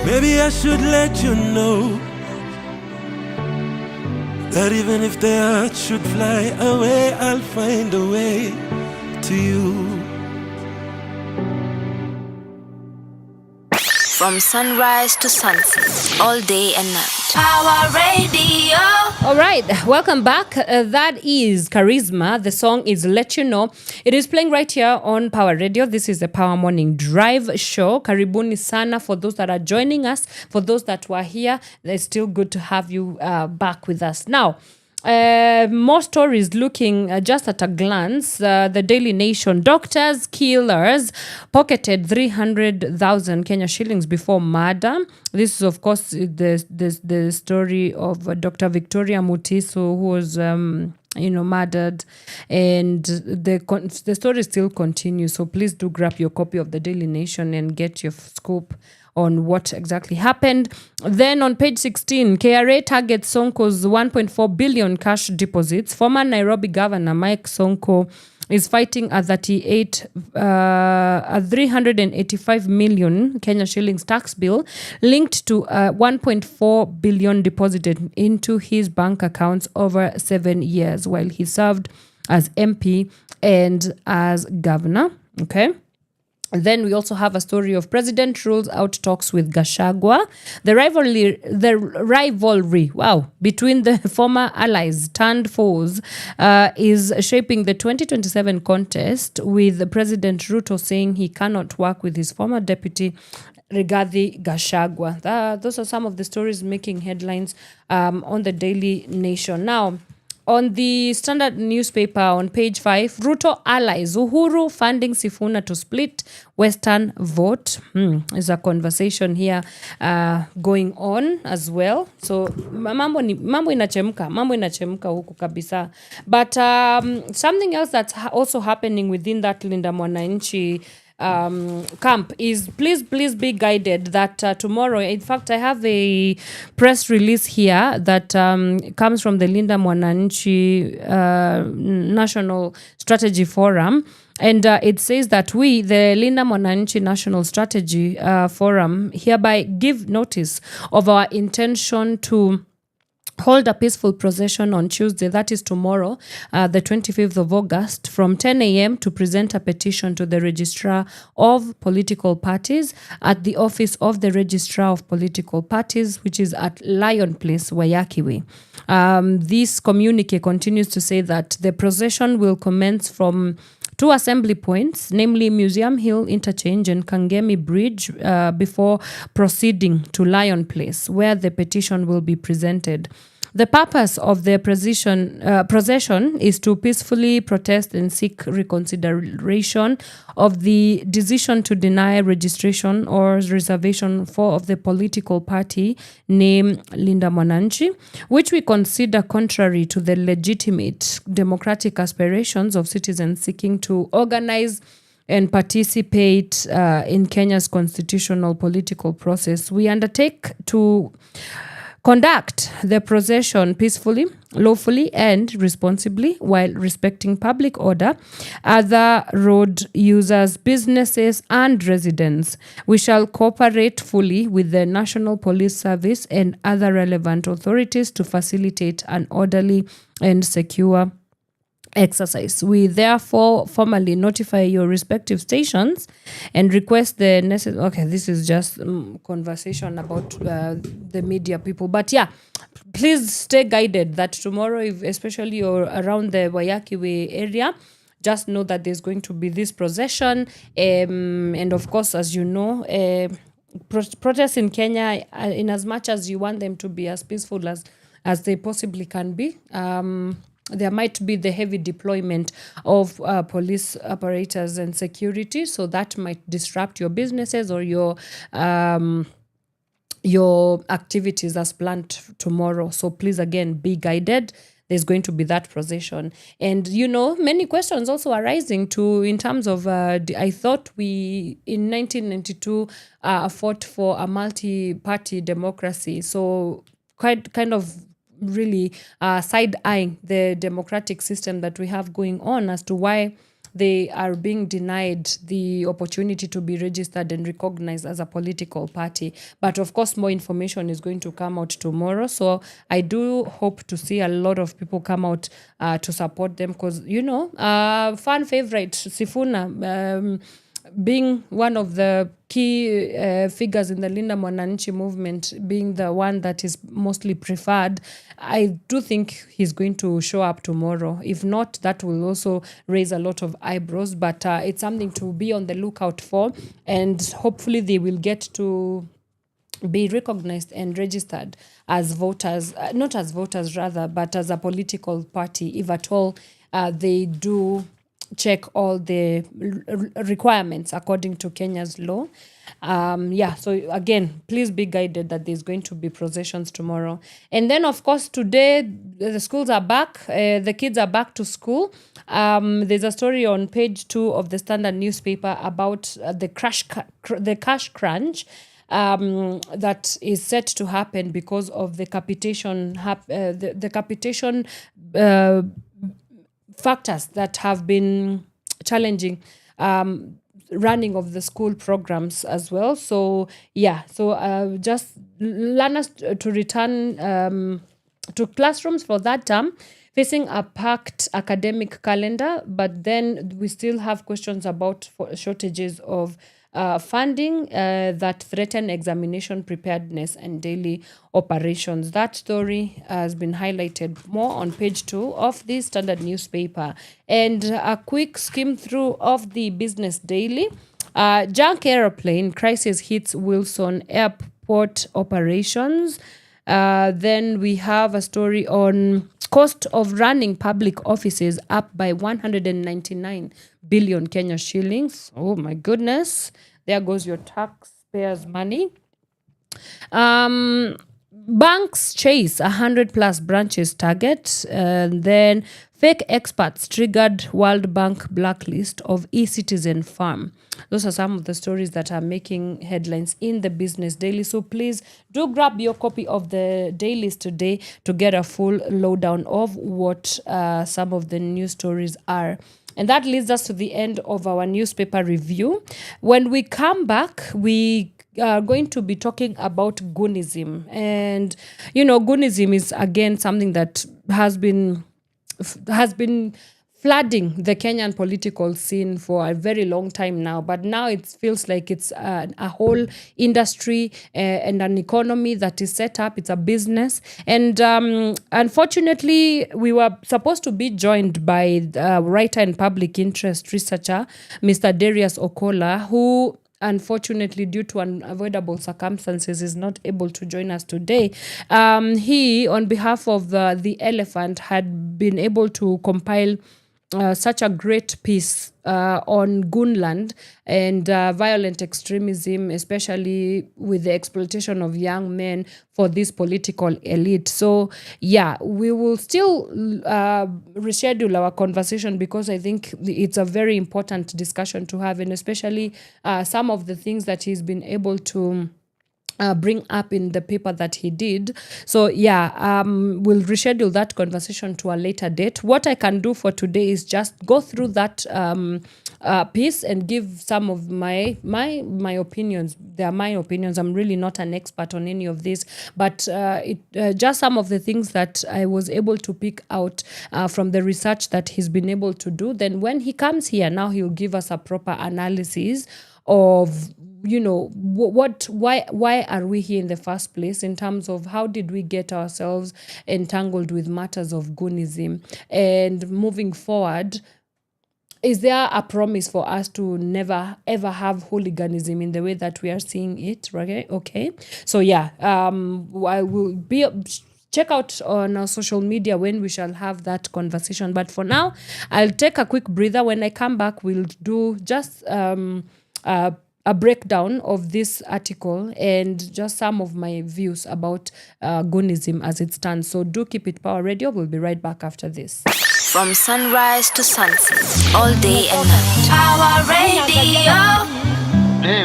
Maybe I should let you know that even if the earth should fly away, I'll find a way to you. From sunrise to sunset, all day and night. Power Radio. All right, welcome back. That is Charisma. The song is Let You Know. It is playing right here on Power Radio. This is the Power Morning Drive show. Karibuni sana for those that are joining us. For those that were here, it's still good to have you back with us. Now, more stories looking just at a glance. The Daily Nation: doctors, killers pocketed 300,000 Kenya shillings before murder. This is, of course, the story of Dr. Victoria Mutiso, who was murdered, and the story still continues. So please do grab your copy of the Daily Nation and get your scoop on what exactly happened. Then on page 16, KRA targets Sonko's 1.4 billion cash deposits. Former Nairobi Governor Mike Sonko is fighting a 385 million Kenya shillings tax bill linked to 1.4 billion deposited into his bank accounts over 7 years while he served as MP and as governor. Okay. Then we also have a story of President rules out talks with Gachagua. The rivalry, between the former allies turned foes is shaping the 2027 contest, with President Ruto saying he cannot work with his former deputy Rigathi Gachagua. Those are some of the stories making headlines on the Daily Nation. Now, on the Standard newspaper on page 5, Ruto allies Uhuru funding Sifuna to split Western vote. There's a conversation here going on as well. So mambo inachemka huku kabisa. But something else that's also happening within that Linda Mwananchi camp is please be guided that tomorrow, in fact, I have a press release here that comes from the Linda Mwananchi National Strategy Forum. And it says that we, the Linda Mwananchi National Strategy Forum, hereby give notice of our intention to hold a peaceful procession on Tuesday, that is tomorrow, the 25th of August, from 10 a.m. to present a petition to the Registrar of Political Parties at the office of the Registrar of Political Parties, which is at Lion Place, Wanyoike. This communique continues to say that the procession will commence from two assembly points, namely Museum Hill Interchange and Kangemi Bridge, before proceeding to Lion Place, where the petition will be presented. The purpose of the procession is to peacefully protest and seek reconsideration of the decision to deny registration or reservation of the political party named Linda Mwananchi, which we consider contrary to the legitimate democratic aspirations of citizens seeking to organize and participate in Kenya's constitutional political process. We undertake to conduct the procession peacefully, lawfully, and responsibly while respecting public order, other road users, businesses, and residents. We shall cooperate fully with the National Police Service and other relevant authorities to facilitate an orderly and secure exercise. We therefore formally notify your respective stations and request the necessary. Okay, this is just conversation about the media people, but yeah, please stay guided that tomorrow, if especially you're around the Wanyoike area, just know that there's going to be this procession, and of course, as you know, protests in Kenya, in as much as you want them to be as peaceful as they possibly can be, there might be the heavy deployment of police apparatus and security, so that might disrupt your businesses or your activities as planned tomorrow. So please, again, be guided. There's going to be that procession. And, you know, many questions also arising in terms of, I thought we, in 1992, fought for a multi-party democracy. So kind of really side-eyeing the democratic system that we have going on as to why they are being denied the opportunity to be registered and recognized as a political party. But of course, more information is going to come out tomorrow. So I do hope to see a lot of people come out to support them because, you know, fan favorite Sifuna, being one of the key figures in the Linda Mwananchi movement, being the one that is mostly preferred, I do think he's going to show up tomorrow. If not, that will also raise a lot of eyebrows, but it's something to be on the lookout for, and hopefully they will get to be recognized and registered as voters, not as voters rather, but as a political party, if at all they do check all the requirements according to Kenya's law. So again, please be guided that there's going to be processions tomorrow. And then, of course, today the schools are back. The kids are back to school. There's a story on page 2 of the Standard newspaper about the cash crunch that is set to happen because of the capitation the capitation factors that have been challenging running of the school programs as well. So just learners to return to classrooms for that term, facing a packed academic calendar, but then we still have questions about shortages of funding that threaten examination preparedness and daily operations. That story has been highlighted more on page 2 of the Standard newspaper. And a quick skim through of the Business Daily. Junk aeroplane crisis hits Wilson Airport operations. Then we have a story on cost of running public offices up by 199 billion Kenya shillings. Oh my goodness. There goes your taxpayers' money. Banks chase 100+ branches target, and then fake experts triggered World Bank blacklist of e-citizen farm. Those are some of the stories that are making headlines in the Business Daily. So please do grab your copy of the dailies today to get a full lowdown of what some of the news stories are. And that leads us to the end of our newspaper review. When we come back, we are going to be talking about goonism. And, goonism is, again, something that has been flooding the Kenyan political scene for a very long time now. But now it feels like it's a whole industry and an economy that is set up. It's a business. And unfortunately, we were supposed to be joined by writer and public interest researcher, Mr. Darius Okola, who unfortunately, due to unavoidable circumstances, is not able to join us today. He, on behalf of the Elephant, had been able to compile such a great piece on Goonland and violent extremism, especially with the exploitation of young men for this political elite. So, we will still reschedule our conversation because I think it's a very important discussion to have, and especially some of the things that he's been able to bring up in the paper that he did. So we'll reschedule that conversation to a later date. What I can do for today is just go through that piece and give some of my opinions. They are my opinions. I'm really not an expert on any of this, but just some of the things that I was able to pick out from the research that he's been able to do. Then when he comes here, now he'll give us a proper analysis of why are we here in the first place, in terms of how did we get ourselves entangled with matters of goonism, and moving forward, is there a promise for us to never ever have hooliganism in the way that we are seeing it? Okay. So I will be check out on our social media when we shall have that conversation, but for now I'll take a quick breather. When I come back, we'll do just a breakdown of this article and just some of my views about goonism as it stands. So do keep it Power Radio. We'll be right back after this. From sunrise to sunset, all day and night. Power Radio.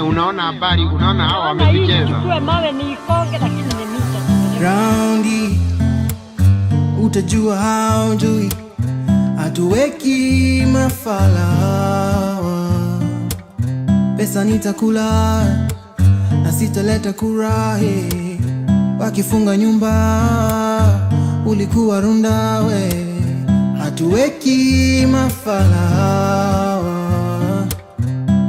Unaona habari, unaona hao wamepicheza. Roundi, utajua haujui, hatuweki mafala. Pesa nitakula na sitaleta kurahi, wakifunga nyumba ulikuwa runda we, hatuweki mafala.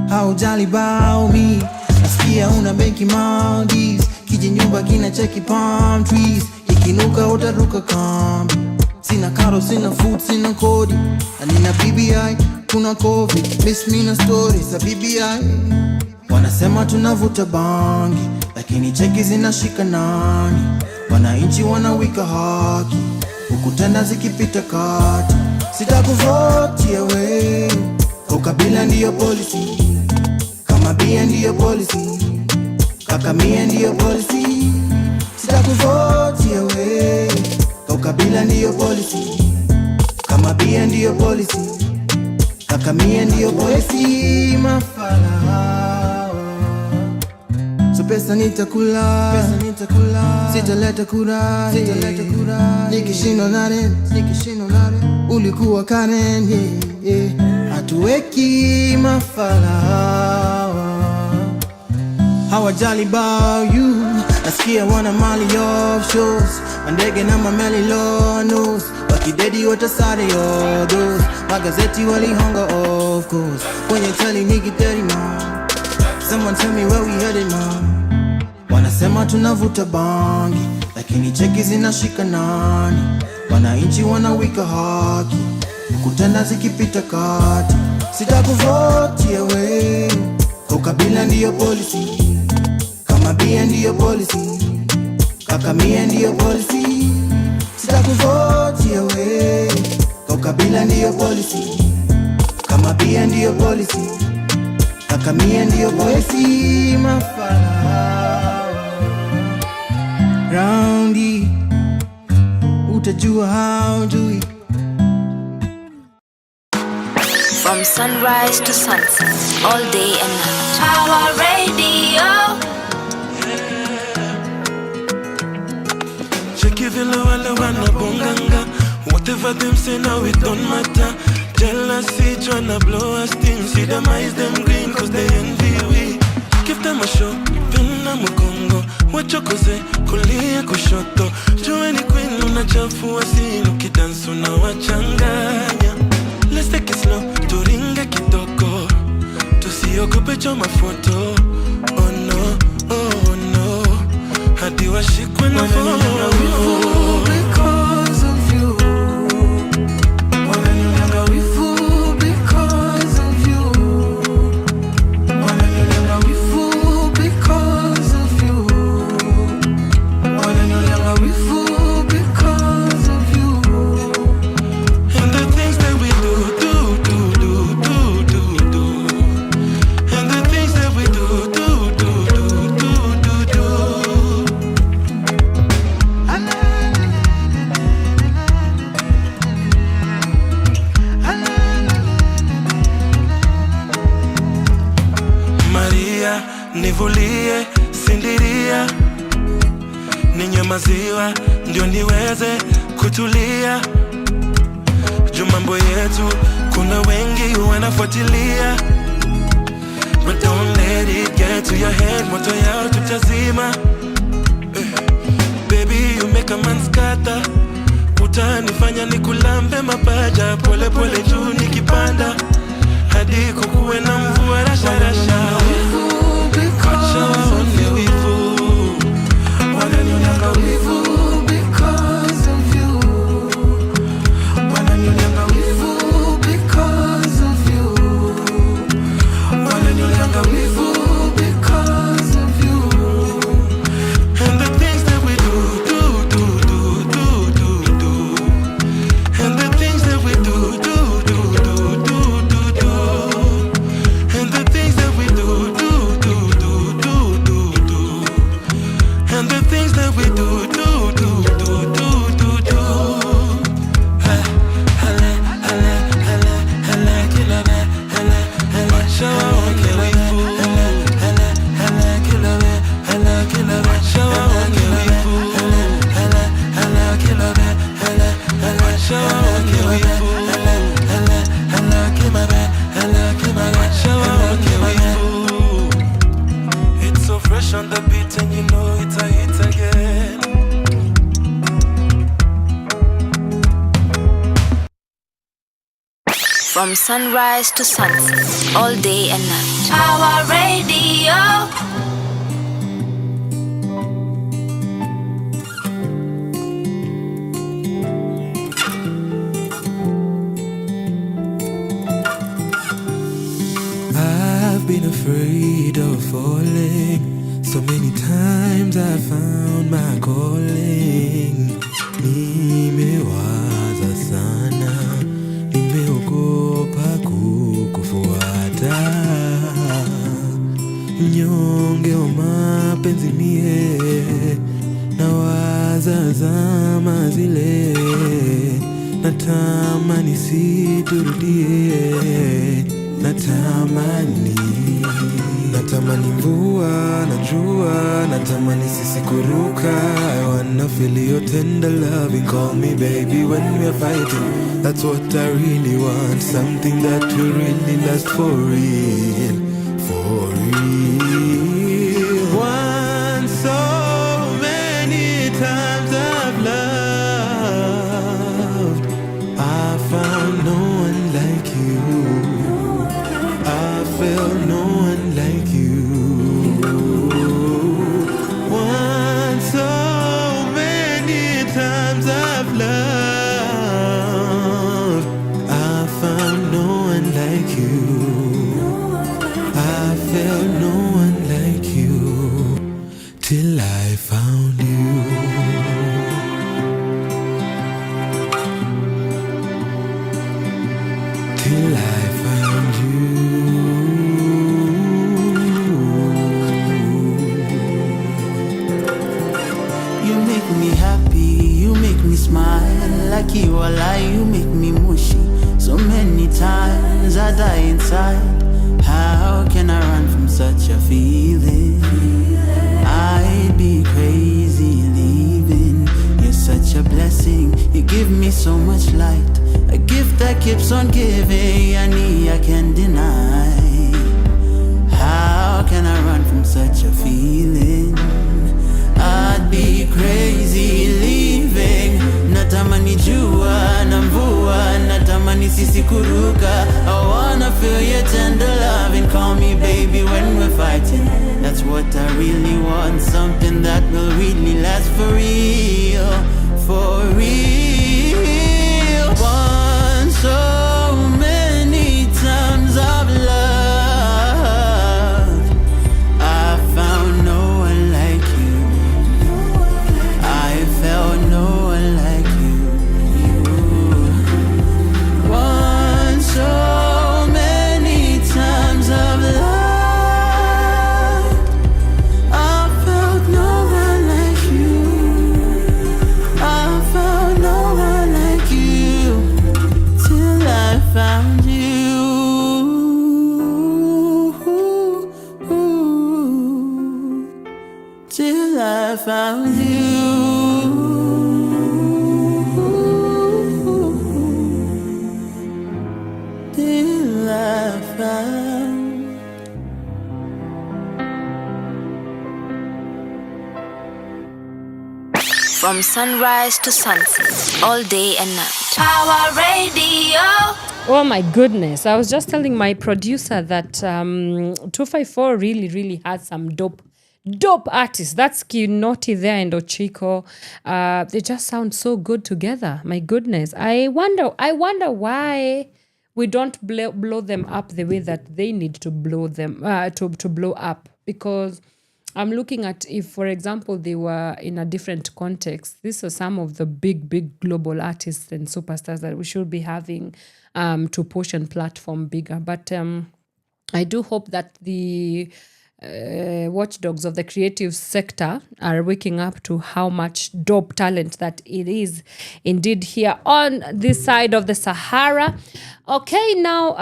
Haujali about me, nasikia una benki Maldives, kiji nyumba kina cheki palm trees, ikinuka utaruka kambi. Sina karo, sina food, sina kodi, na nina BBI, kuna COVID, miss me na stories za BBI. Wanasema tunavuta bangi, lakini cheki zinashika nani? Wananchi wanawika haki, ukutenda zikipita kati. Sitakuvotia we, ukabila ndiyo policy, kama bia ndiyo policy, kakamia ndiyo policy. Sitakuvotia we, ukabila ndiyo policy, kama bia ndiyo policy, kakamia ndiyo policy. Mafala, so pesa nitakula, sitaleta kura, nikishindo nare, ulikuwa Karen, hatuweki mafala. Hawajali about you, nasikia wana mali offshores, mandege na mameli lonos, wakidedi watasare yodos, magazeti walihonga of course, kwenye tali nikiteri ma. Someone tell me where we headed ma. Wanasema tunavuta bangi, lakini cheki zinashika nani? Wananchi wanawika haki, ukutenda zikipita kati. Sitakuvotia we, ukabila ndiyo policy, kama bia ndiyo policy, kakamia ndiyo policy. Sitakuvotia we, ukabila ndiyo policy, kama bia ndiyo policy, kakamia ndiyo policy. Mafala, raundi utajua haujui. From sunrise to sunset, all day and night. Power Radio. Check if you wanna bonganga. Whatever them say now it don't matter. Jealousy tryna blow us things. See them eyes them green cause they envy we. Give them a show, pina mugongo. Wachokoze, kulia kushoto. Joeni queen unachafua scene. Ukidansu na wachanganya. Let's take it slow, turinge kitoko. Tusiogope choma photo. Oh no, oh no. Hadi washikwe na phone. Because of you. Wananilenga wifu because of you. Wananilenga wifu because of you. Wananilenga wifu because of you. And the things that we do. And the things that we do. Maria, nivulie, sindiria. Ninywe maziwa, ndio niweze kutulia. Jumambo yetu, kuna wengi wanafuatilia. But don't let it get to your head, moto yao tutazima. Baby, you make a man scatter. Utanifanya nikulambe mapaja. Pole pole juu nikipanda. Hadi kukuwe na mvua rasharasha. Acha waone wivu. Wananilenga wifu because of you. Wananilenga wifu because of you. Wananilenga wifu because of you. And the things that we do. And the things that we do. And the things that we do. And the things that we do. It's so fresh on the beat and you know it's a hit again. From sunrise to sunset, all day and night. Power Radio. I've been afraid of falling. So many times I found my calling. Nimewaza sana, nimeogopa kukufuata. Mnyonge wa mapenzi mie, nawaza zama zile. Natamani siturudie, natamani mvua na jua, natamani sisi kuruka. I wanna feel your tender loving, call me baby when we're fighting. That's what I really want, something that will really last for real, for real. Once so many times I've loved, I found no one like you. I felt no one like you. Once so many times I've loved, I found no one like you. I felt no one like you till I found you. inside. How can I run from such a feeling? I'd be crazy leaving. You're such a blessing. You give me so much light. A gift that keeps on giving. I can't deny. How can I run from such a feeling? I'd be crazy leaving. Natamani jua na mvua, natamani sisi kuruka. I wanna feel your tender love and call me baby when we're fighting. That's what I really want, something that will really last for real, for real. Once so many times I've loved, I found no one like you. I felt no one like you. Once so many times I've loved, I felt no one like you. I found no one like you till I found you. Till I found you. Till I found. From sunrise to sunset, all day and night. Power Radio. Oh my goodness. I was just telling my producer that 254 really has some dope artists. That's Kinoti there and Ochiko. They just sound so good together. My goodness. I wonder why we don't blow them up the way that they need to blow them to blow up, because I'm looking at, if for example they were in a different context, these are some of the big global artists and superstars that we should be having to push and platform bigger. But I do hope that the watchdogs of the creative sector are waking up to how much dope talent that it is indeed here on this side of the Sahara. Okay, now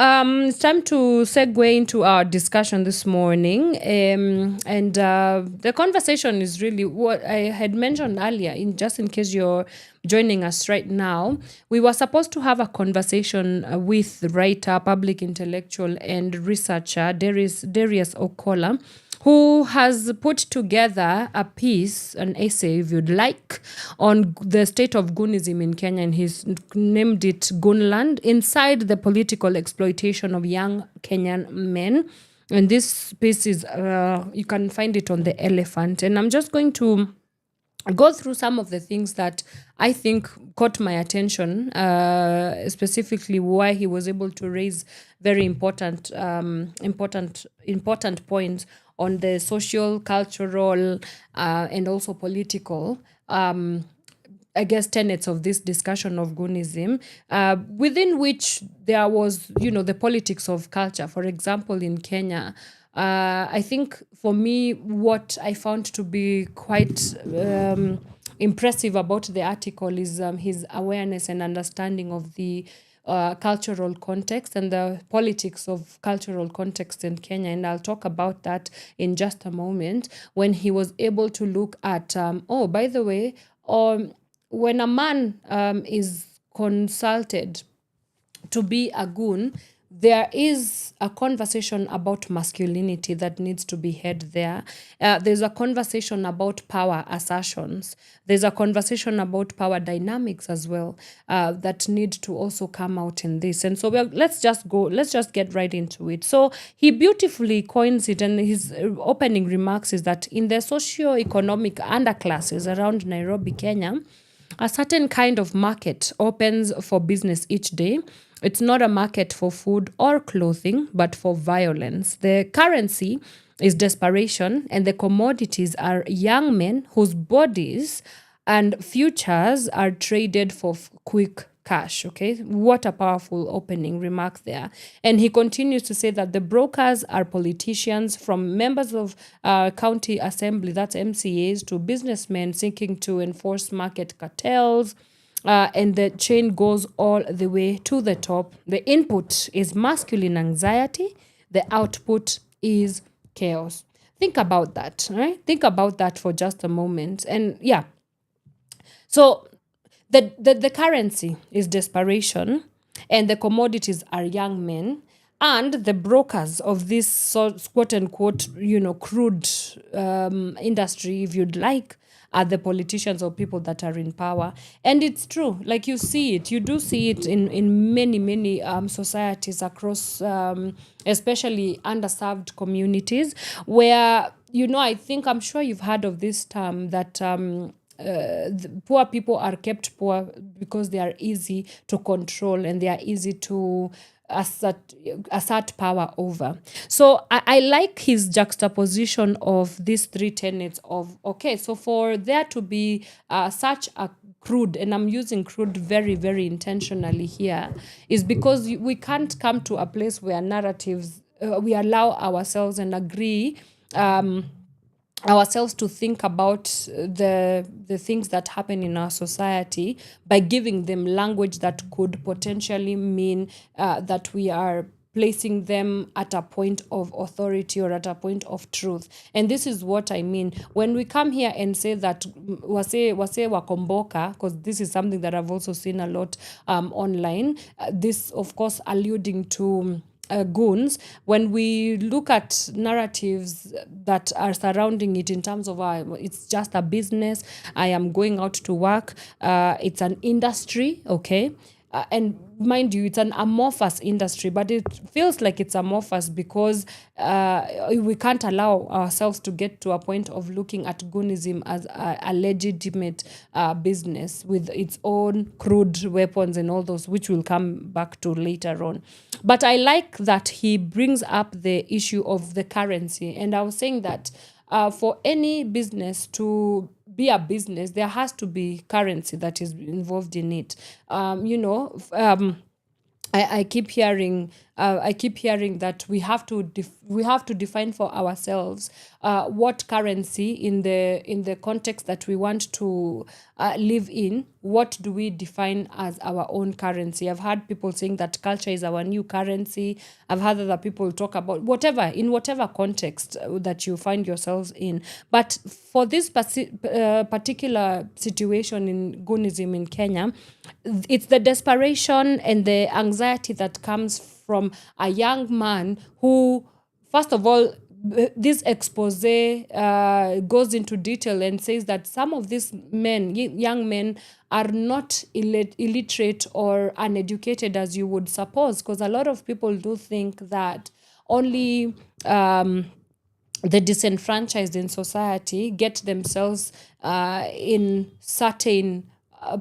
it's time to segue into our discussion this morning. And the conversation is really what I had mentioned earlier, in case you're joining us right now. We were supposed to have a conversation with writer, public intellectual, and researcher Darius Okola, who has put together a piece, an essay, if you'd like, on the state of Goonism in Kenya, and he's named it Goonland, Inside the Political Exploitation of Young Kenyan Men. And this piece is, you can find it on The Elephant. And I'm just going to go through some of the things that I think caught my attention, specifically why he was able to raise very important points on the social, cultural, and also political, I guess, tenets of this discussion of Goonism, within which there was, the politics of culture. For example, in Kenya, I think for me, what I found to be quite impressive about the article is his awareness and understanding of the cultural context and the politics of cultural context in Kenya. And I'll talk about that in just a moment, when he was able to look at, by the way, when a man is consulted to be a goon, there is a conversation about masculinity that needs to be had there. There's a conversation about power assertions. There's a conversation about power dynamics as well that need to also come out in this. And so let's just get right into it. So he beautifully coins it, and his opening remarks is that in the socio-economic underclasses around Nairobi, Kenya, a certain kind of market opens for business each day. It's not a market for food or clothing, but for violence. The currency is desperation, and the commodities are young men whose bodies and futures are traded for quick cash. Okay, what a powerful opening remark there. And he continues to say that the brokers are politicians, from members of county assembly, that's MCAs, to businessmen seeking to enforce market cartels. and the chain goes all the way to the top. The input is masculine anxiety, the output is chaos. Think about that, right? Think about that for just a moment. And yeah, so the currency is desperation, and the commodities are young men, and the brokers of this quote unquote, crude industry, if you'd like, are the politicians or people that are in power. And it's true, like you do see it in many societies across, especially underserved communities, where, I'm sure you've heard of this term that the poor people are kept poor because they are easy to control and they are easy to assert power over. So I like his juxtaposition of these three tenets of, okay, so for there to be such a crude, and I'm using crude very, very intentionally here, is because we can't come to a place where narratives, we allow ourselves and agree ourselves to think about the things that happen in our society by giving them language that could potentially mean that we are placing them at a point of authority or at a point of truth. And this is what I mean. When we come here and say that wase wakomboka, because this is something that I've also seen a lot online, this, of course, alluding to goons. When we look at narratives that are surrounding it in terms of it's just a business, I am going out to work, it's an industry, okay? And mind you, it's an amorphous industry, but it feels like it's amorphous because we can't allow ourselves to get to a point of looking at goonism as a legitimate business with its own crude weapons and all those, which we'll come back to later on. But I like that he brings up the issue of the currency. And I was saying that for any business to be a business, there has to be currency that is involved in it. I keep hearing that we have to define for ourselves what currency in the context that we want to live in. What do we define as our own currency? I've heard people saying that culture is our new currency. I've heard other people talk about whatever context that you find yourselves in. But for this particular situation in Goonism in Kenya, it's the desperation and the anxiety that comes from a young man who, first of all, this expose goes into detail and says that some of these men, young men, are not illiterate or uneducated as you would suppose, because a lot of people do think that only the disenfranchised in society get themselves in certain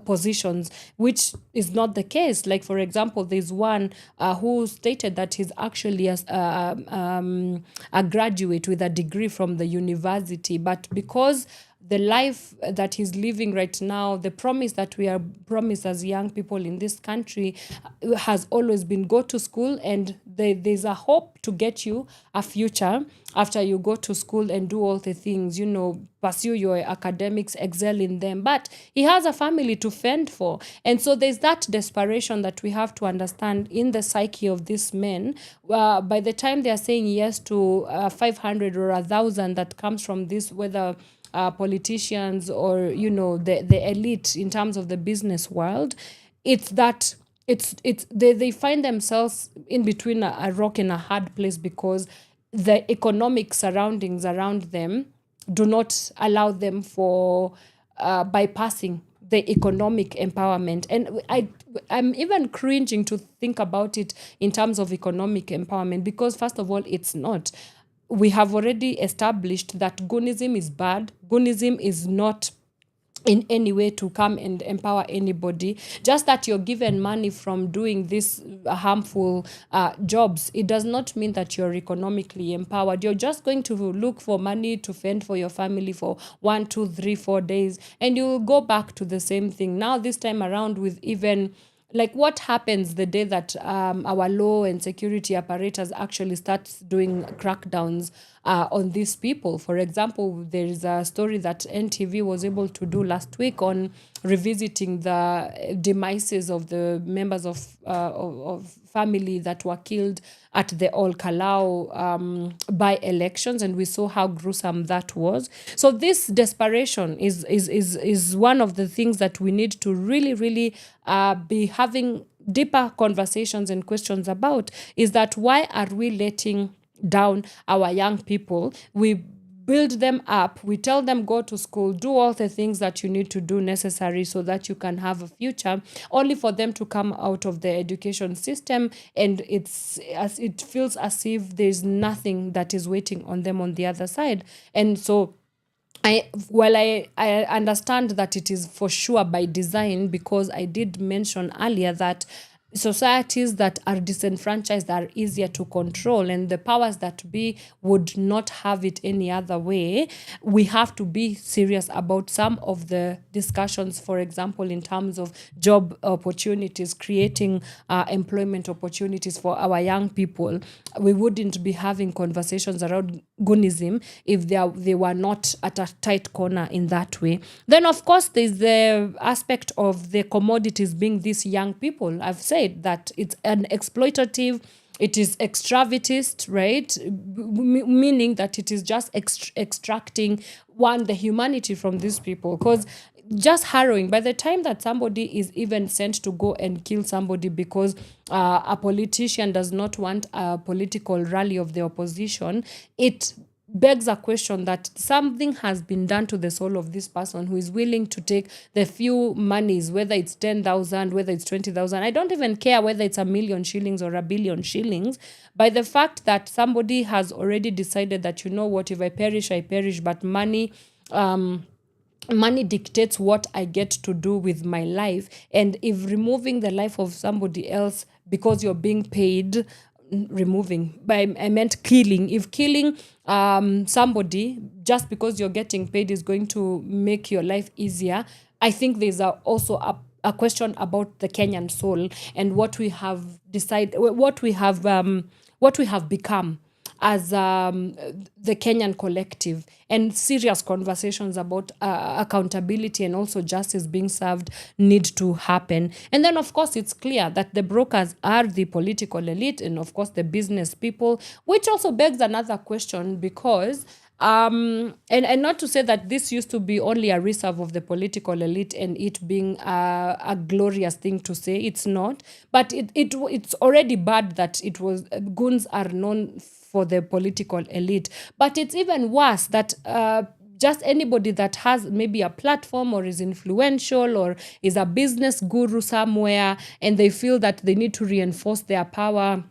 positions, which is not the case. Like, for example, there's one who stated that he's actually a graduate with a degree from the university, but because the life that he's living right now, the promise that we are promised as young people in this country has always been go to school, and there's a hope to get you a future after you go to school and do all the things, pursue your academics, excel in them. But he has a family to fend for. And so there's that desperation that we have to understand in the psyche of these men. By the time they are saying yes to 500 or 1,000 that comes from this, whether politicians or the elite in terms of the business world, it's that they find themselves in between a rock and a hard place, because the economic surroundings around them do not allow them for bypassing the economic empowerment. And I'm even cringing to think about it in terms of economic empowerment, because first of all, it's not. We have already established that Goonism is bad. Goonism is not in any way to come and empower anybody. Just that you're given money from doing these harmful jobs, it does not mean that you're economically empowered. You're just going to look for money to fend for your family for 1, 2, 3, 4 days, and you'll go back to the same thing. Now, this time around, with even like what happens the day that our law and security apparatus actually starts doing crackdowns on these people. For example, there is a story that NTV was able to do last week on revisiting the demises of the members of family that were killed at the Ol Kalau by elections, and we saw how gruesome that was. So this desperation is one of the things that we need to really be having deeper conversations and questions about, is that why are we letting down our young people? We build them up, we tell them go to school, do all the things that you need to do necessary so that you can have a future, only for them to come out of the education system and it feels as if there's nothing that is waiting on them on the other side. And so I understand that it is for sure by design, because I did mention earlier that societies that are disenfranchised are easier to control, and the powers that be would not have it any other way. We have to be serious about some of the discussions, for example, in terms of job opportunities, creating employment opportunities for our young people. We wouldn't be having conversations around goonism if they were not at a tight corner in that way. Then, of course, there's the aspect of the commodities being these young people. I've said that it's an exploitative, it is extravitist, right? Meaning that it is just extracting the humanity from these people, because just harrowing. By the time that somebody is even sent to go and kill somebody because a politician does not want a political rally of the opposition, it begs a question that something has been done to the soul of this person who is willing to take the few monies, whether it's 10,000, whether it's 20,000. I don't even care whether it's 1,000,000 shillings or 1,000,000,000 shillings. By the fact that somebody has already decided that, you know what, if I perish, I perish, but money dictates what I get to do with my life. And if removing the life of somebody else because you're being paid, I meant killing. If killing somebody just because you're getting paid is going to make your life easier, I think there's also a question about the Kenyan soul and what we have decided, what we have become as the Kenyan collective, and serious conversations about accountability and also justice being served need to happen. And then, of course, it's clear that the brokers are the political elite and, of course, the business people, which also begs another question because and not to say that this used to be only a reserve of the political elite and it being a glorious thing to say. It's not. But it's already bad that it was goons are known for the political elite. But it's even worse that just anybody that has maybe a platform or is influential or is a business guru somewhere and they feel that they need to reinforce their power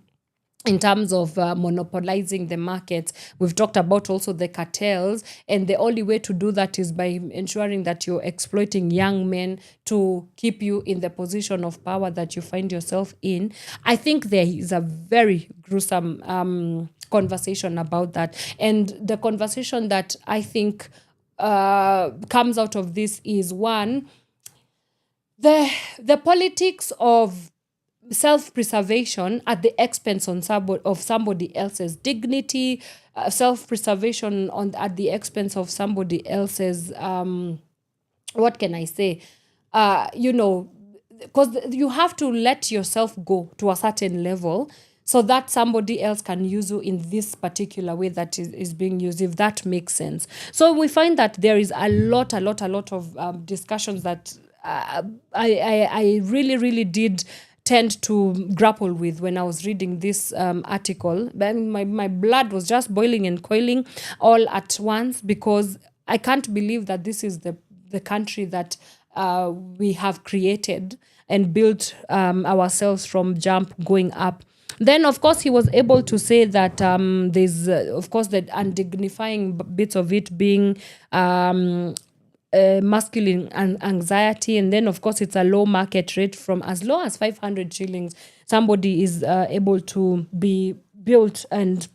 in terms of monopolizing the markets. We've talked about also the cartels, and the only way to do that is by ensuring that you're exploiting young men to keep you in the position of power that you find yourself in. I think there is a very gruesome conversation about that. And the conversation that I think comes out of this is, one, the politics of self-preservation at the expense of somebody else's dignity, self-preservation at the expense of somebody else's, what can I say? Because you have to let yourself go to a certain level so that somebody else can use you in this particular way that is being used, if that makes sense. So we find that there is a lot of discussions that I really did tend to grapple with when I was reading this article. Then my blood was just boiling and coiling all at once, because I can't believe that this is the country that we have created and built ourselves from jump going up. Then, of course, he was able to say that there's, of course, the undignifying bits of it being masculine anxiety, and then, of course, it's a low market rate. From as low as 500 shillings, somebody is able to be built and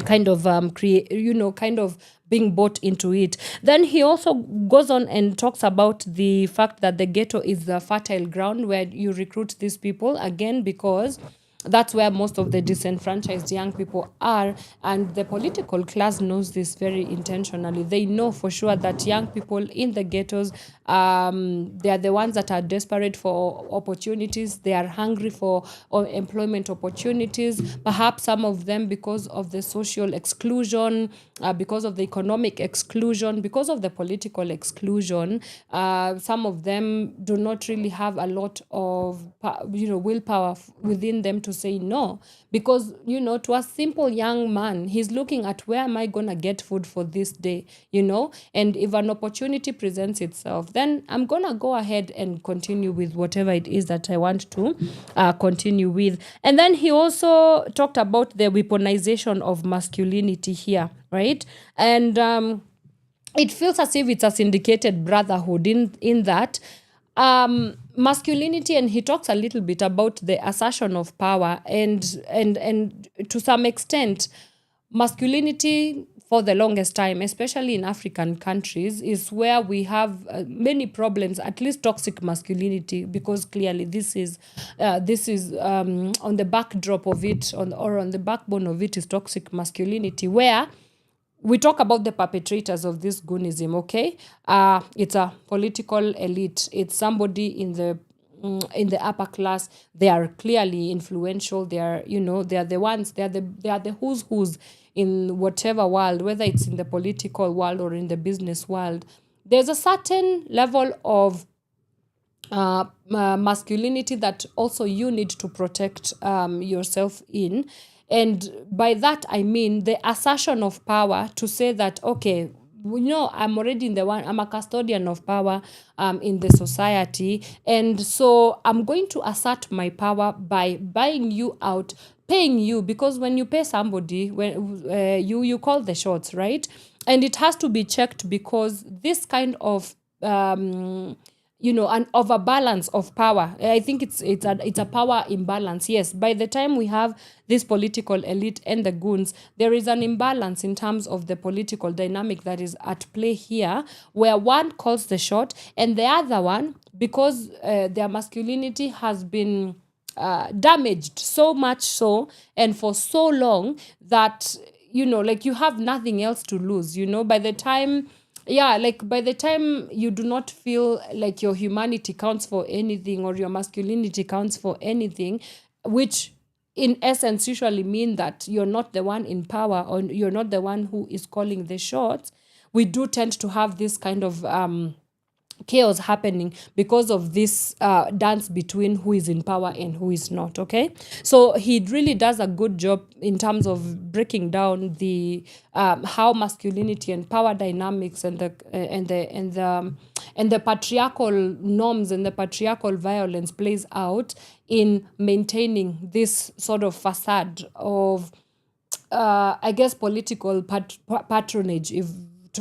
kind of create, kind of being bought into it. Then he also goes on and talks about the fact that the ghetto is the fertile ground where you recruit these people, again, because that's where most of the disenfranchised young people are, and the political class knows this very intentionally. They know for sure that young people in the ghettos, they are the ones that are desperate for opportunities. They are hungry for employment opportunities. Perhaps some of them because of the social exclusion, because of the economic exclusion, because of the political exclusion. Some of them do not really have a lot of willpower within them to say no, because to a simple young man, he's looking at where am I gonna get food for this day, and if an opportunity presents itself, then I'm gonna go ahead and continue with whatever it is that I want to continue with. And then he also talked about the weaponization of masculinity here, right? And it feels as if it's a syndicated brotherhood in that masculinity, and he talks a little bit about the assertion of power, and to some extent masculinity for the longest time, especially in African countries, is where we have many problems, at least toxic masculinity, because clearly this is on the backdrop of it, or on the backbone of it is toxic masculinity, where we talk about the perpetrators of this goonism, okay? It's a political elite. It's somebody in the upper class. They are clearly influential. They are, they are the ones. They are the who's in whatever world, whether it's in the political world or in the business world. There's a certain level of masculinity that also you need to protect yourself in. And by that, I mean the assertion of power, to say that, okay, I'm already I'm a custodian of power in the society. And so I'm going to assert my power by buying you out, paying you, because when you pay somebody, when you call the shots, right? And it has to be checked, because this kind of an overbalance of power. I think it's a power imbalance. Yes, by the time we have this political elite and the goons, there is an imbalance in terms of the political dynamic that is at play here, where one calls the shot and the other one, because their masculinity has been damaged so much so and for so long that you have nothing else to lose. By the time you do not feel like your humanity counts for anything, or your masculinity counts for anything, which in essence usually mean that you're not the one in power, or you're not the one who is calling the shots, we do tend to have this kind of chaos happening because of this dance between who is in power and who is not. Okay, so he really does a good job in terms of breaking down the how masculinity and power dynamics and the patriarchal norms and the patriarchal violence plays out in maintaining this sort of facade of political patronage,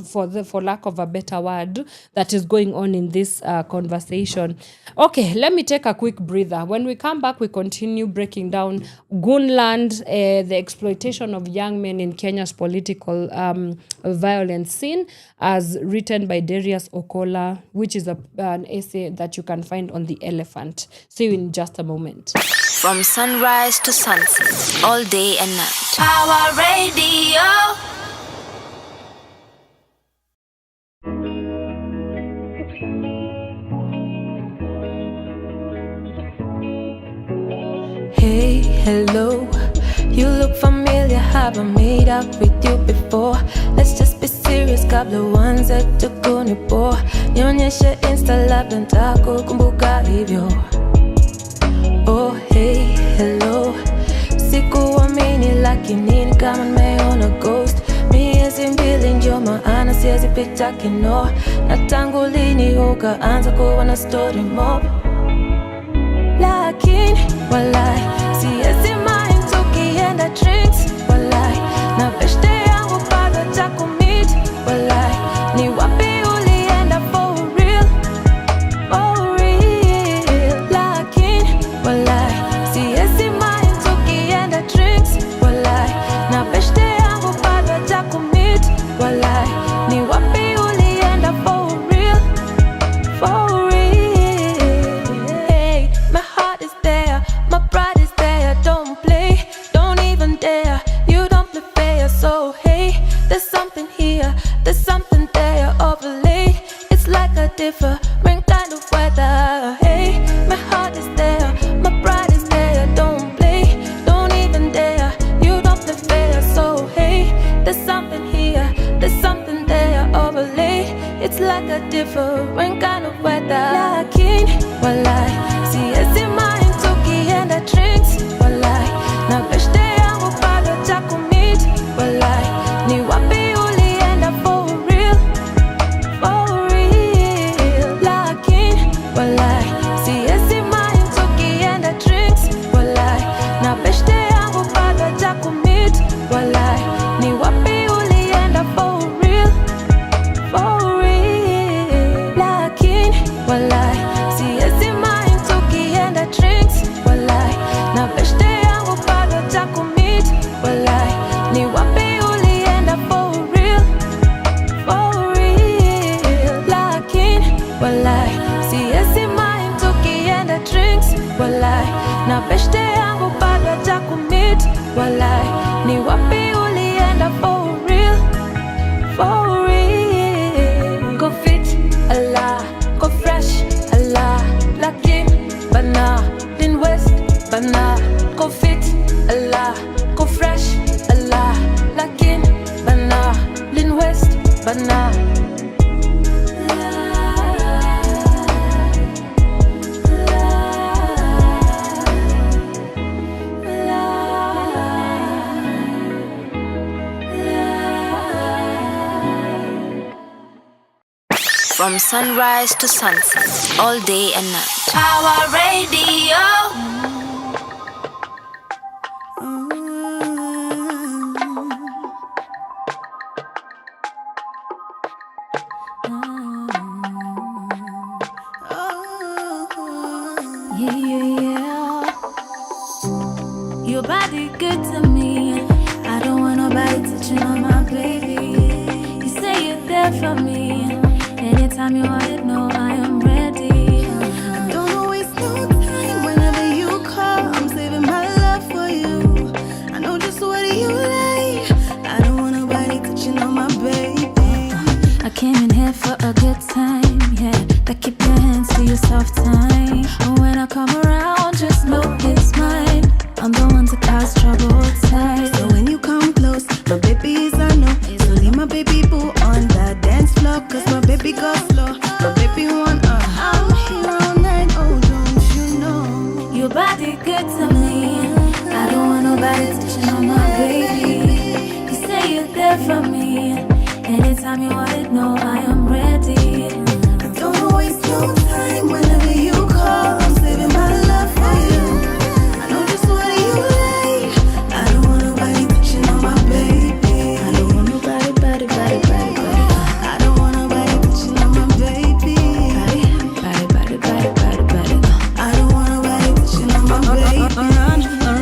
for lack of a better word, that is going on in this conversation. Okay, let me take a quick breather. When we come back, we continue breaking down Goonland, the exploitation of young men in Kenya's political violence scene, as written by Darius Okola, which is an essay that you can find on The Elephant. See you in just a moment. From sunrise to sunset, all day and night. Power Radio. Hey, hello, you look familiar, have I made up with you before? Let's just be serious, kabla uanze tukunipo. Nionyeshe Insta labda nitakukumbuka hivyo. Oh, hey, hello, sikuamini lakini ni kama nimeona ghost. Miezi mbili ndio maana siwezi pita kino, na tangu lini ukaanza kuwa na story mob? Lakini walai siwezi mind tukienda drinks, walai na beshte yangu bado takumit, walai ni wapi ulienda for real, for real. Lakini walai siwezi mind tukienda drinks, walai na beshte yangu bado takumit, walai ni wapi ulienda for real, for real. Hey, my heart is there, na beshte yangu bado hajakumit. Walai, ni wapi ulienda for real? For real. Lakini walai, siwezi mind tukienda drinks. Walai, na beshte yangu bado hajakumit. Walai, ni wapi ulienda for real? For real. Lakini walai, siwezi mind tukienda drinks. Walai, na beshte yangu bado hajakumit. Walai, ni wapi ulienda for real? For real. Go fit, Allah, go fresh, Allah. Lakin, bana, din west, bana. Go fit, Allah, go fresh, Allah. Lakin, bana, din west, bana. From sunrise to sunset, all day and night. Power Radio. Yeah. Your body good to me. I don't want nobody touching on my baby. You say you're there for me. Anytime you want it, no, I am ready. Don't waste no time whenever you call. I'm saving my love for you. I know just what you like. I don't want nobody touching on my baby. I came in here for a good time, yeah. That keep your hands to your soft time. And when I come around, just know it's mine. I'm the one to cause trouble tight. So when you come close, my baby is a no. So leave my baby boo on the dance floor. Cause my baby goes slow. My baby want I'm here all night, oh don't you know? Your body good to me. I don't want nobody touching on my baby. You say you're there for me. Anytime you want it, no, I am ready. Don't waste no time whenever you call. I'm saving my love for you. I know just what you like. I don't want nobody touching on my baby. I don't want nobody, body. I don't want nobody touching on my baby. Body. I don't want nobody touching on my baby.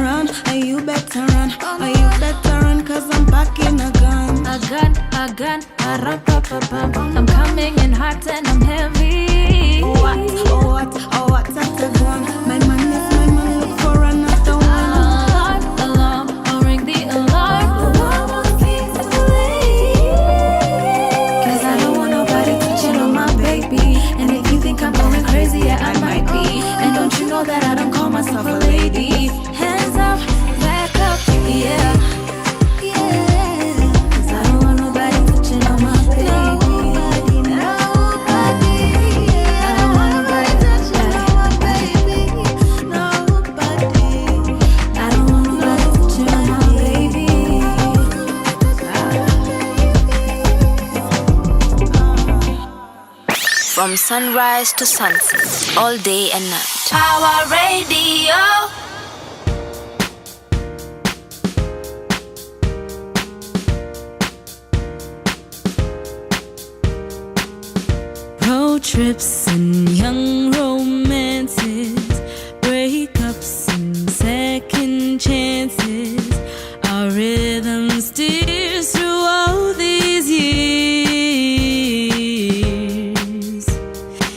Run, and you better run. You better run, cause I'm packing a gun. A gun, I'm coming in hot and I'm heavy. What, that's a gun. My man, look for another one. Alarm, I'll ring the alarm. Cause I don't want nobody touching on my baby. And if you think I'm going crazy, yeah, I might be. And don't you know that I don't call myself a lady? Hands up, back up, yeah. From sunrise to sunset, all day and night. Power Radio. Road trips and young romances, breakups and second chances. Our rhythm steers through all these years.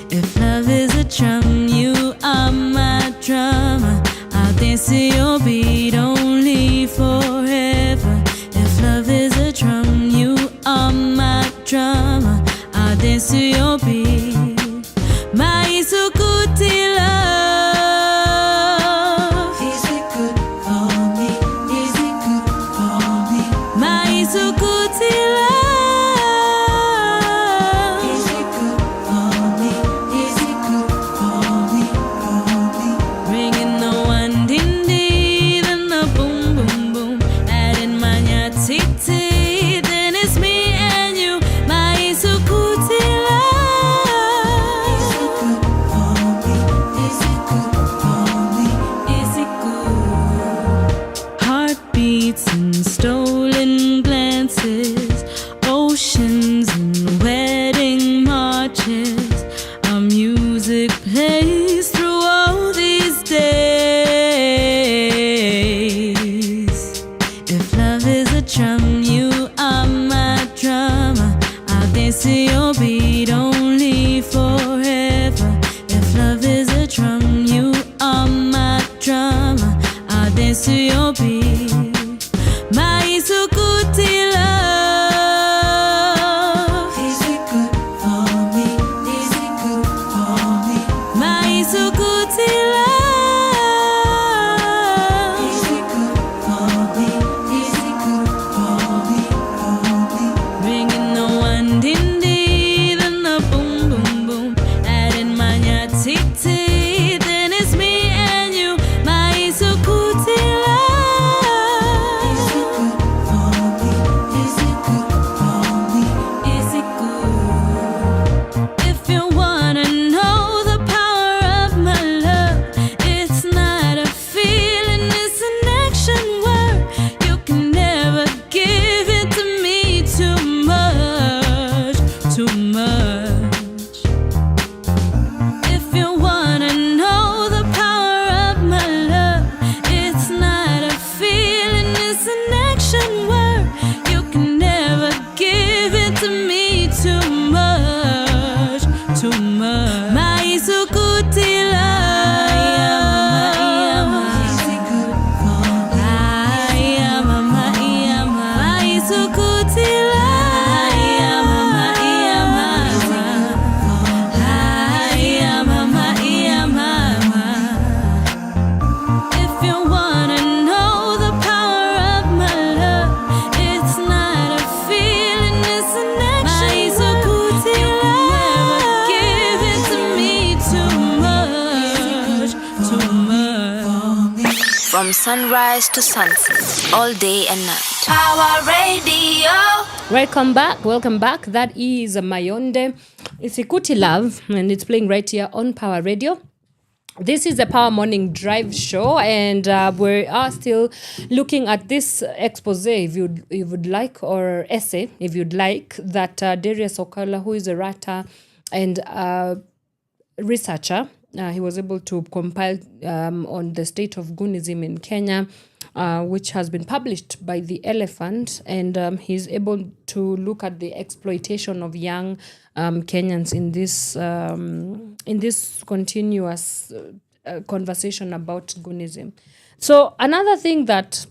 If love is a drum, you are my drummer. I'll dance to your beat only forever. If love is a drum, you are my drummer. I'll dance to your beat. My Isukuti love. Is it good for me? Is it good for me? My Isukuti love. Is it good for me? Is it good for me? Bringing the one dindi, then the nesuyopi maisukutila. Is it good for me? Is it good for me? Maisukutila. Is it good for me? Is it good for me? Bringing the one din din and the boom boom boom, adding my nyatiti. Then it's me and you, maisukutila. Is it good for me? Is it good for me? Is it good? If you wanna know the power of my love, it's not a feeling, it's an action word. You can never give it to me too much, too much. If you wanna know the power of my love, it's not a feeling, it's an action word. You can never give it to me too much, too much. Maisukutila. Is it good for me? Maisukutila. If you wanna know the power of my love, it's not a feeling, it's an action. You can never give it to me too much, too much. From sunrise to sunset, all day and night. Power Radio. Welcome back. That is Mayonde. It's Ikuti Love, and it's playing right here on Power Radio. This is the Power Morning Drive show, and we are still looking at this expose, if you would like, or essay, if you'd like, that Darius Okala, who is a writer and researcher, he was able to compile on the state of Gunism in Kenya, which has been published by The Elephant, and he's able to look at the exploitation of young Kenyans in this continuous conversation about Gunism. So another thing that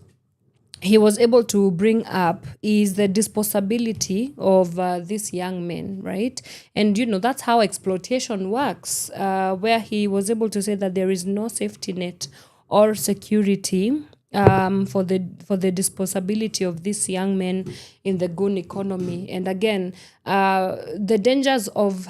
he was able to bring up is the disposability of these young men, right? And, that's how exploitation works, where he was able to say that there is no safety net or security for the disposability of these young men in the goon economy. And again, the dangers of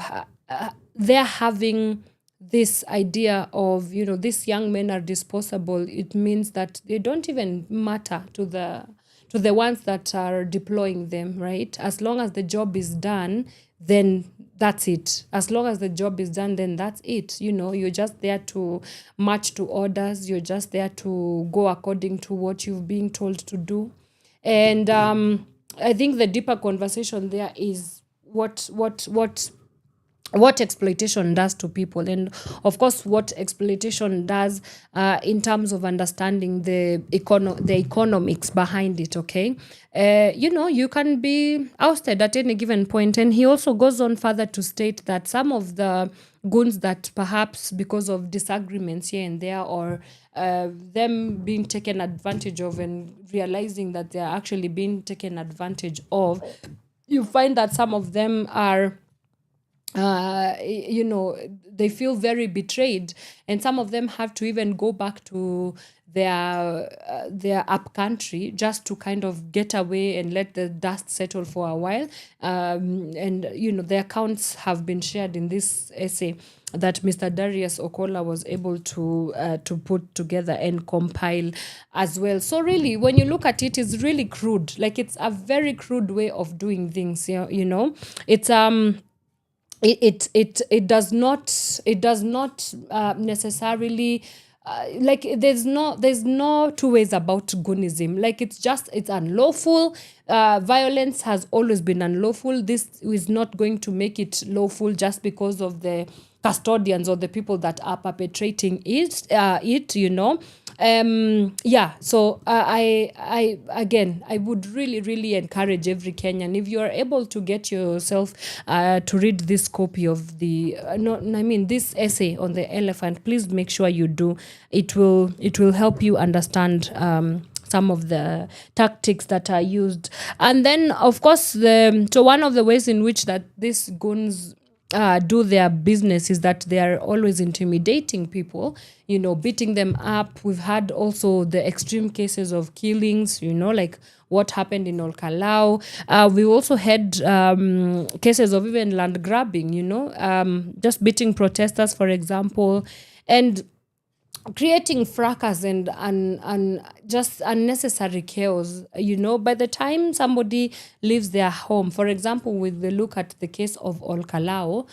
their having this idea of, these young men are disposable, it means that they don't even matter to the ones that are deploying them, right? As long as the job is done, then that's it. As long as the job is done, then that's it. You're just there to march to orders. You're just there to go according to what you've been told to do. And I think the deeper conversation there is what exploitation does to people, and of course what exploitation does in terms of understanding the economics behind it. Okay, you can be ousted at any given point. And he also goes on further to state that some of the goons that perhaps because of disagreements here and there, or them being taken advantage of and realizing that they are actually being taken advantage of, you find that some of them are they feel very betrayed, and some of them have to even go back to their up country just to kind of get away and let the dust settle for a while. And the accounts have been shared in this essay that Mr. Darius Okola was able to put together and compile as well. So really, when you look at it, it's really crude. Like, it's a very crude way of doing things. It's it does not necessarily like there's no two ways about goonism. Like, it's unlawful. Violence has always been unlawful. This is not going to make it lawful just because of the custodians or the people that are perpetrating it. So I again, I would really encourage every Kenyan, if you are able to get yourself to read this copy of the this essay on the elephant, please make sure you do. It will help you understand some of the tactics that are used. And then, of course, one of the ways in which that these goons do their business is that they are always intimidating people, beating them up. We've had also the extreme cases of killings, like what happened in Olkalau. We also had cases of even land grabbing, just beating protesters, for example, and creating fracas and just unnecessary chaos. By the time somebody leaves their home, for example, with the look at the case of Olkalao,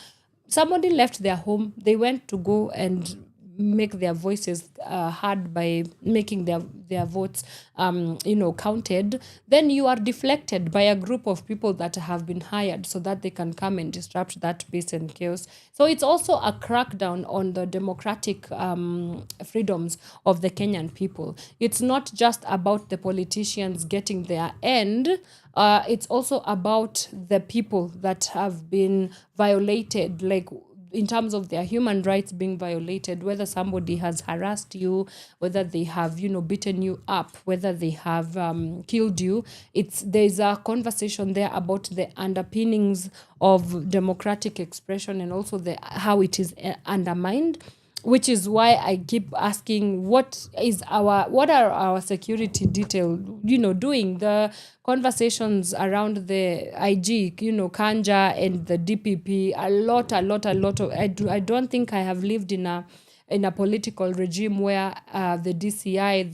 somebody left their home, they went to go and make their voices heard by making their votes counted. Then you are deflected by a group of people that have been hired so that they can come and disrupt that peace and chaos. So it's also a crackdown on the democratic freedoms of the Kenyan people. It's not just about the politicians getting their end. It's also about the people that have been violated, like in terms of their human rights being violated, whether somebody has harassed you, whether they have, beaten you up, whether they have killed you. There's a conversation there about the underpinnings of democratic expression and also how it is undermined, which is why I keep asking, what are our security detail, doing? The conversations around the IG, Kanja and the DPP, a lot of, I don't think I have lived in a political regime where the DCI,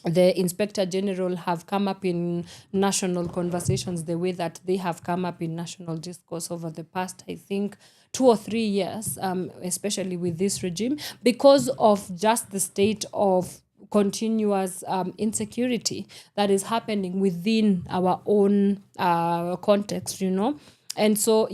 the Inspector General have come up in national conversations the way that they have come up in national discourse over the past, I think, 2 or 3 years, especially with this regime, because of just the state of continuous insecurity that is happening within our own context, And so,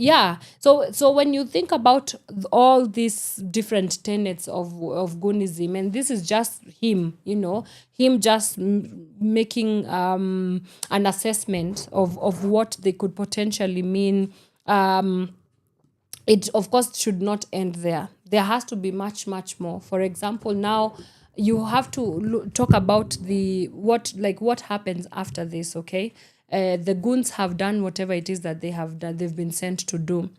so when you think about all these different tenets of Goonism, and this is just him, him just making an assessment of what they could potentially mean. It, of course, should not end there. There has to be much more. For example, now you have to talk about what happens after this, okay? The goons have done whatever it is that they have done, they've been sent to do.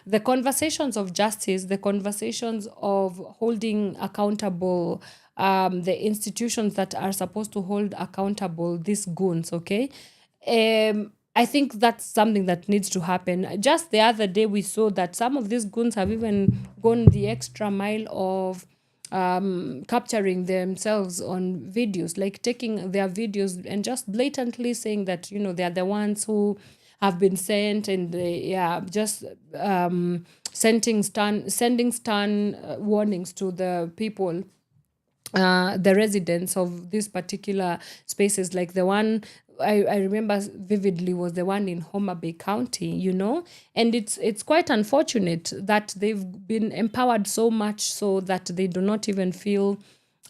The conversations of justice, the conversations of holding accountable the institutions that are supposed to hold accountable these goons, okay? I think that's something that needs to happen. Just the other day, we saw that some of these goons have even gone the extra mile of capturing themselves on videos, like taking their videos and just blatantly saying that, they are the ones who have been sent, and just sending stern warnings to the people, the residents of these particular spaces, like the one I remember vividly was the one in Homa Bay County, and it's quite unfortunate that they've been empowered so much so that they do not even feel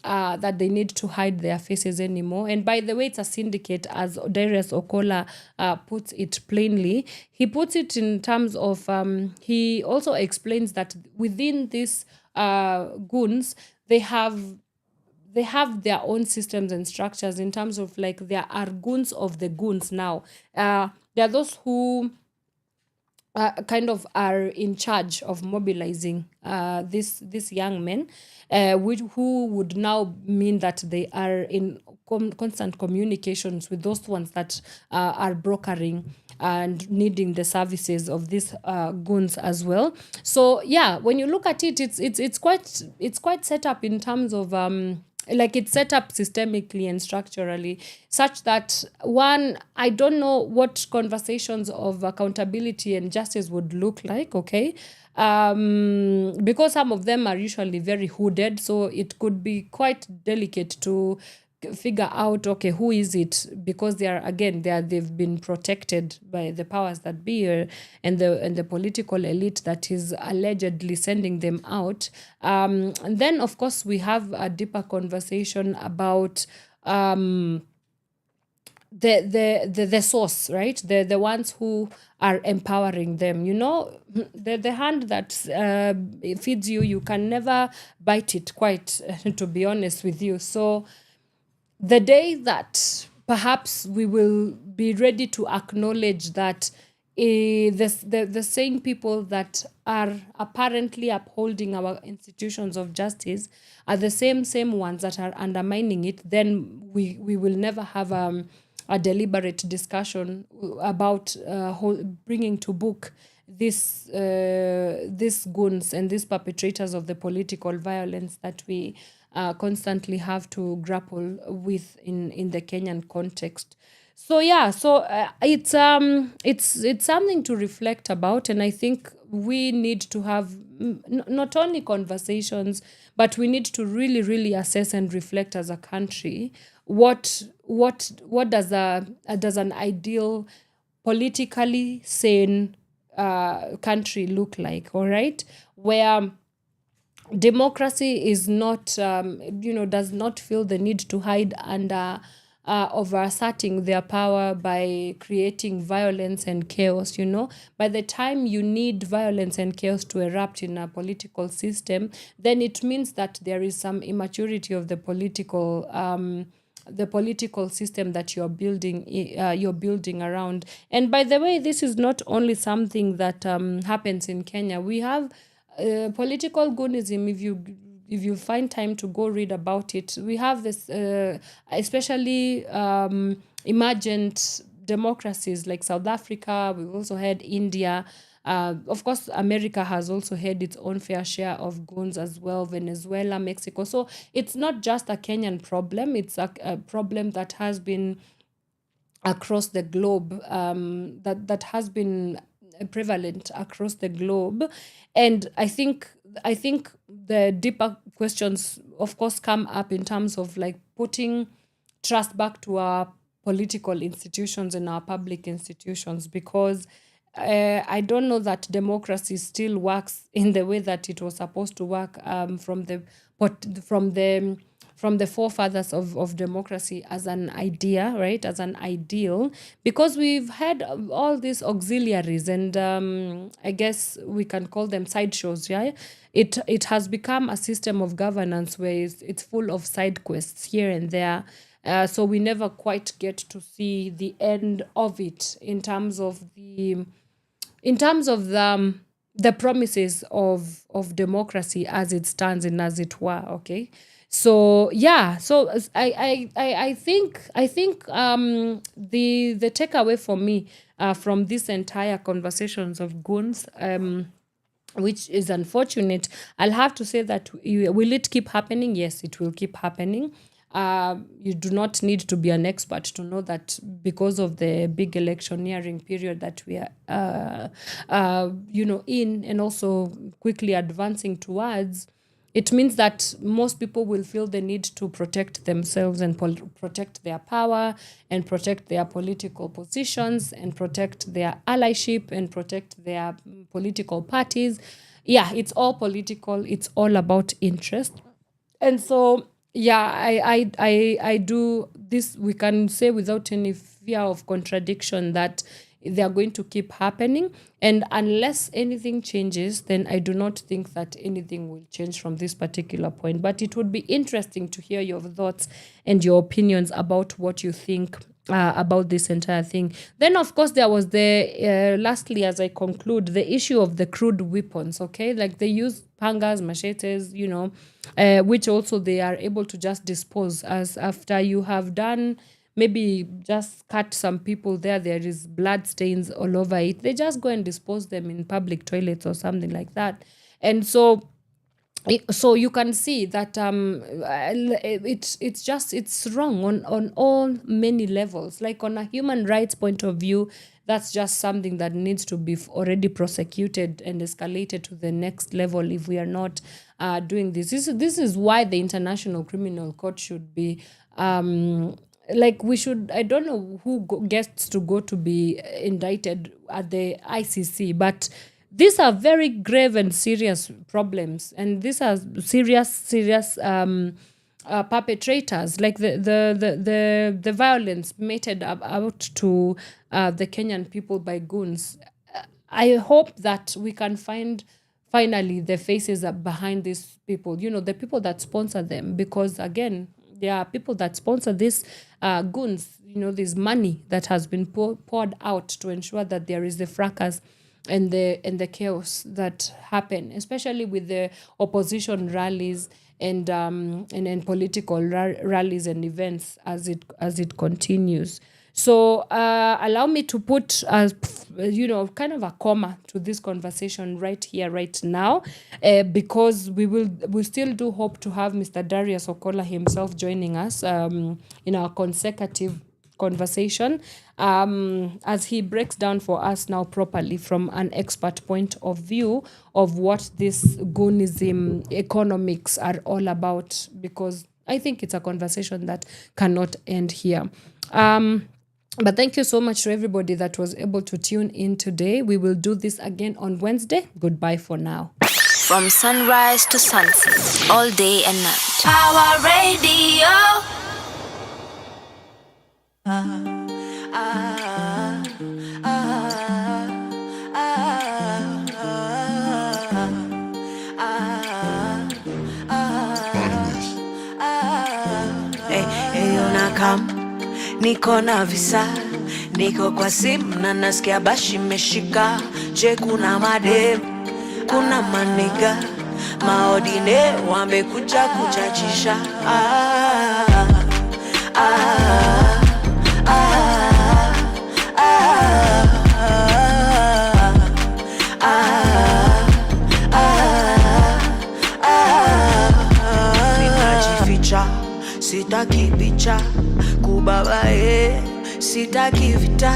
that they need to hide their faces anymore. And by the way, it's a syndicate, as Darius Okola puts it plainly. He puts it in terms of, he also explains that within these goons, they have their own systems and structures in terms of, like, there are goons of the goons now. There are those who kind of are in charge of mobilizing these young men, who would now mean that they are in constant communications with those ones that are brokering and needing the services of these goons as well. So when you look at it, it's quite set up in terms of it's set up systemically and structurally, such that, one, I don't know what conversations of accountability and justice would look like, okay? Because some of them are usually very hooded, so it could be quite delicate to figure out, okay, who is it, because they've been protected by the powers that be, and the political elite that is allegedly sending them out. And then of course we have a deeper conversation about the source, right? The ones who are empowering them. The hand that feeds you, you can never bite it, quite to be honest with you. So the day that perhaps we will be ready to acknowledge that the same people that are apparently upholding our institutions of justice are the same ones that are undermining it, then we will never have a deliberate discussion about bringing to book these goons and these perpetrators of the political violence that we constantly have to grapple with in the Kenyan context. So it's something to reflect about, and I think we need to have not only conversations, but we need to really, really assess and reflect as a country what does an ideal politically sane country look like, all right, where democracy is not does not feel the need to hide under overasserting their power by creating violence and chaos. By the time you need violence and chaos to erupt in a political system, then it means that there is some immaturity of the political system that you're building around. And by the way, this is not only something that happens in Kenya. We have political goonism. If you find time to go read about it, we have this, especially emergent democracies like South Africa. We've also had India. Of course, America has also had its own fair share of goons as well, Venezuela, Mexico. So it's not just a Kenyan problem. It's a problem that has been across the globe, that has been prevalent across the globe. And I think the deeper questions, of course, come up in terms of like putting trust back to our political institutions and our public institutions, because I don't know that democracy still works in the way that it was supposed to work from the forefathers of democracy as an idea, right, as an ideal, because we've had all these auxiliaries, and I guess we can call them sideshows. Yeah, it has become a system of governance where it's full of side quests here and there. So we never quite get to see the end of it in terms of the promises of democracy as it stands and as it were. Okay. So I think the takeaway for me from this entire conversations of goons, which is unfortunate, I'll have to say that will it keep happening? Yes, it will keep happening. You do not need to be an expert to know that because of the big electioneering period that we are in, and also quickly advancing towards, it means that most people will feel the need to protect themselves and protect their power and protect their political positions and protect their allyship and protect their political parties. Yeah, it's all political. It's all about interest. And so, I do this, we can say without any fear of contradiction, that they are going to keep happening. And unless anything changes, then I do not think that anything will change from this particular point. But it would be interesting to hear your thoughts and your opinions about what you think about this entire thing. Then, of course, there was lastly, as I conclude, the issue of the crude weapons, okay? Like they use pangas, machetes, which also they are able to just dispose as after you have done, maybe just cut some people there is blood stains all over it. They just go and dispose them in public toilets or something like that. And so you can see that it's wrong on all many levels. Like on a human rights point of view, that's just something that needs to be already prosecuted and escalated to the next level if we are not doing this. This is why the International Criminal Court should be like we should, I don't know who gets to go to be indicted at the ICC, but these are very grave and serious problems, and these are serious perpetrators, like the violence meted out to the Kenyan people by goons. I hope that we can find finally the faces behind these people, the people that sponsor them, because again, there are people that sponsor these goons, this money that has been poured out to ensure that there is the fracas and the chaos that happen, especially with the opposition rallies and political rallies and events as it continues. So allow me to put kind of a comma to this conversation right here, right now, because we still do hope to have Mr. Darius Okola himself joining us in our consecutive conversation as he breaks down for us now properly from an expert point of view of what this goonism economics are all about, because I think it's a conversation that cannot end here. But thank you so much to everybody that was able to tune in today. We will do this again on Wednesday. Goodbye for now. From sunrise to sunset, all day and night. Power Radio. Hey, unakam. Niko na visa, niko kwa simu na nasikia bashi meshika. Je, kuna madem, kuna maniga, maodine wamekuja kuchachisha. Ninajificha, sitaki picha kubabae, sitaki vita,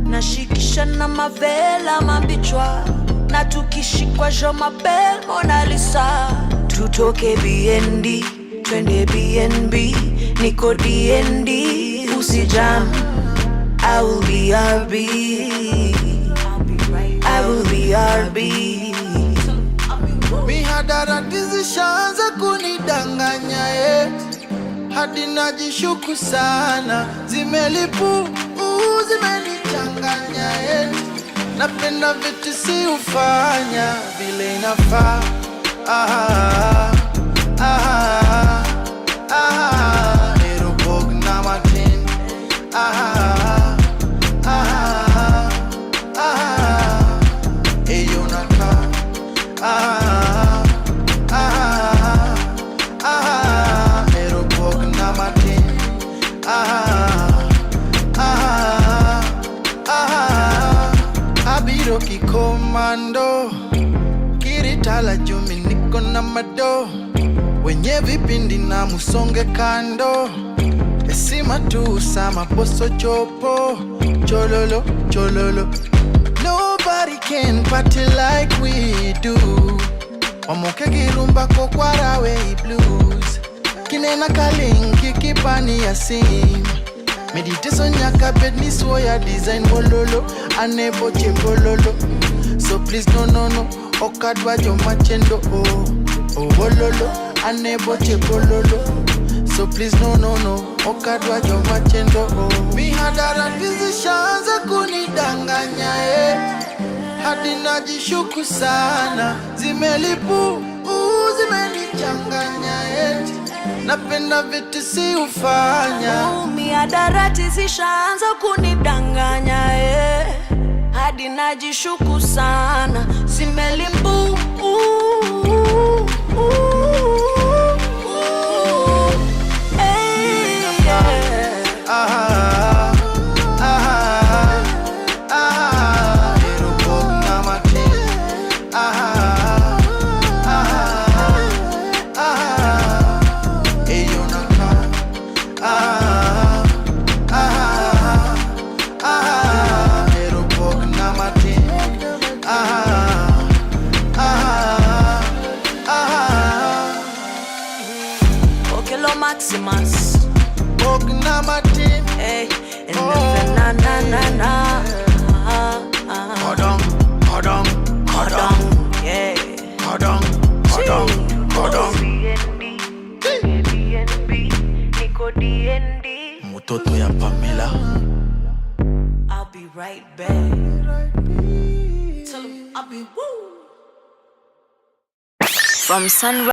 nashikisha na mavela mabichwa, na tukishikwa jo mapel Mona Lisa. Tutoke BND, twende BNB, niko DND, usijam, I will be RB, I will be RB. Mihadarati zishaanza kunidanganya hadi najishuku sana, zimelipu zimenichanganya napenda vitu si ufanya vile inafaa. Erobog na matin. Eyo naka. Abiroki komando, kiritala jumi niko na mado, wenye vipindi na musonge kando, esima tu sama poso chopo, chololo, chololo. Nobody can party like we do. Wamoke girumba ko kwarawe blues, kinena kalingi kipani ya sim. Meditation yaka bed ni soya design bololo, anebo chepololo. So please no, okadwa jo machendo bololo, anebo chepololo. So please no, okadwa jo machendo Mihadara zishaanza kunidanganya hadi najishuku sana, zimelipu zimenichanganya napenda vitu si ufanya. Mihadarati zishaanza kunidanganya hadi najishuku sana, zimelimbu Maximus, Walking on my team. Hey, and na na na na. Hold on, yeah. Hold on. Mutoto ya Pamela. I'll be right back. Tell him I'll be woo. From sunrise.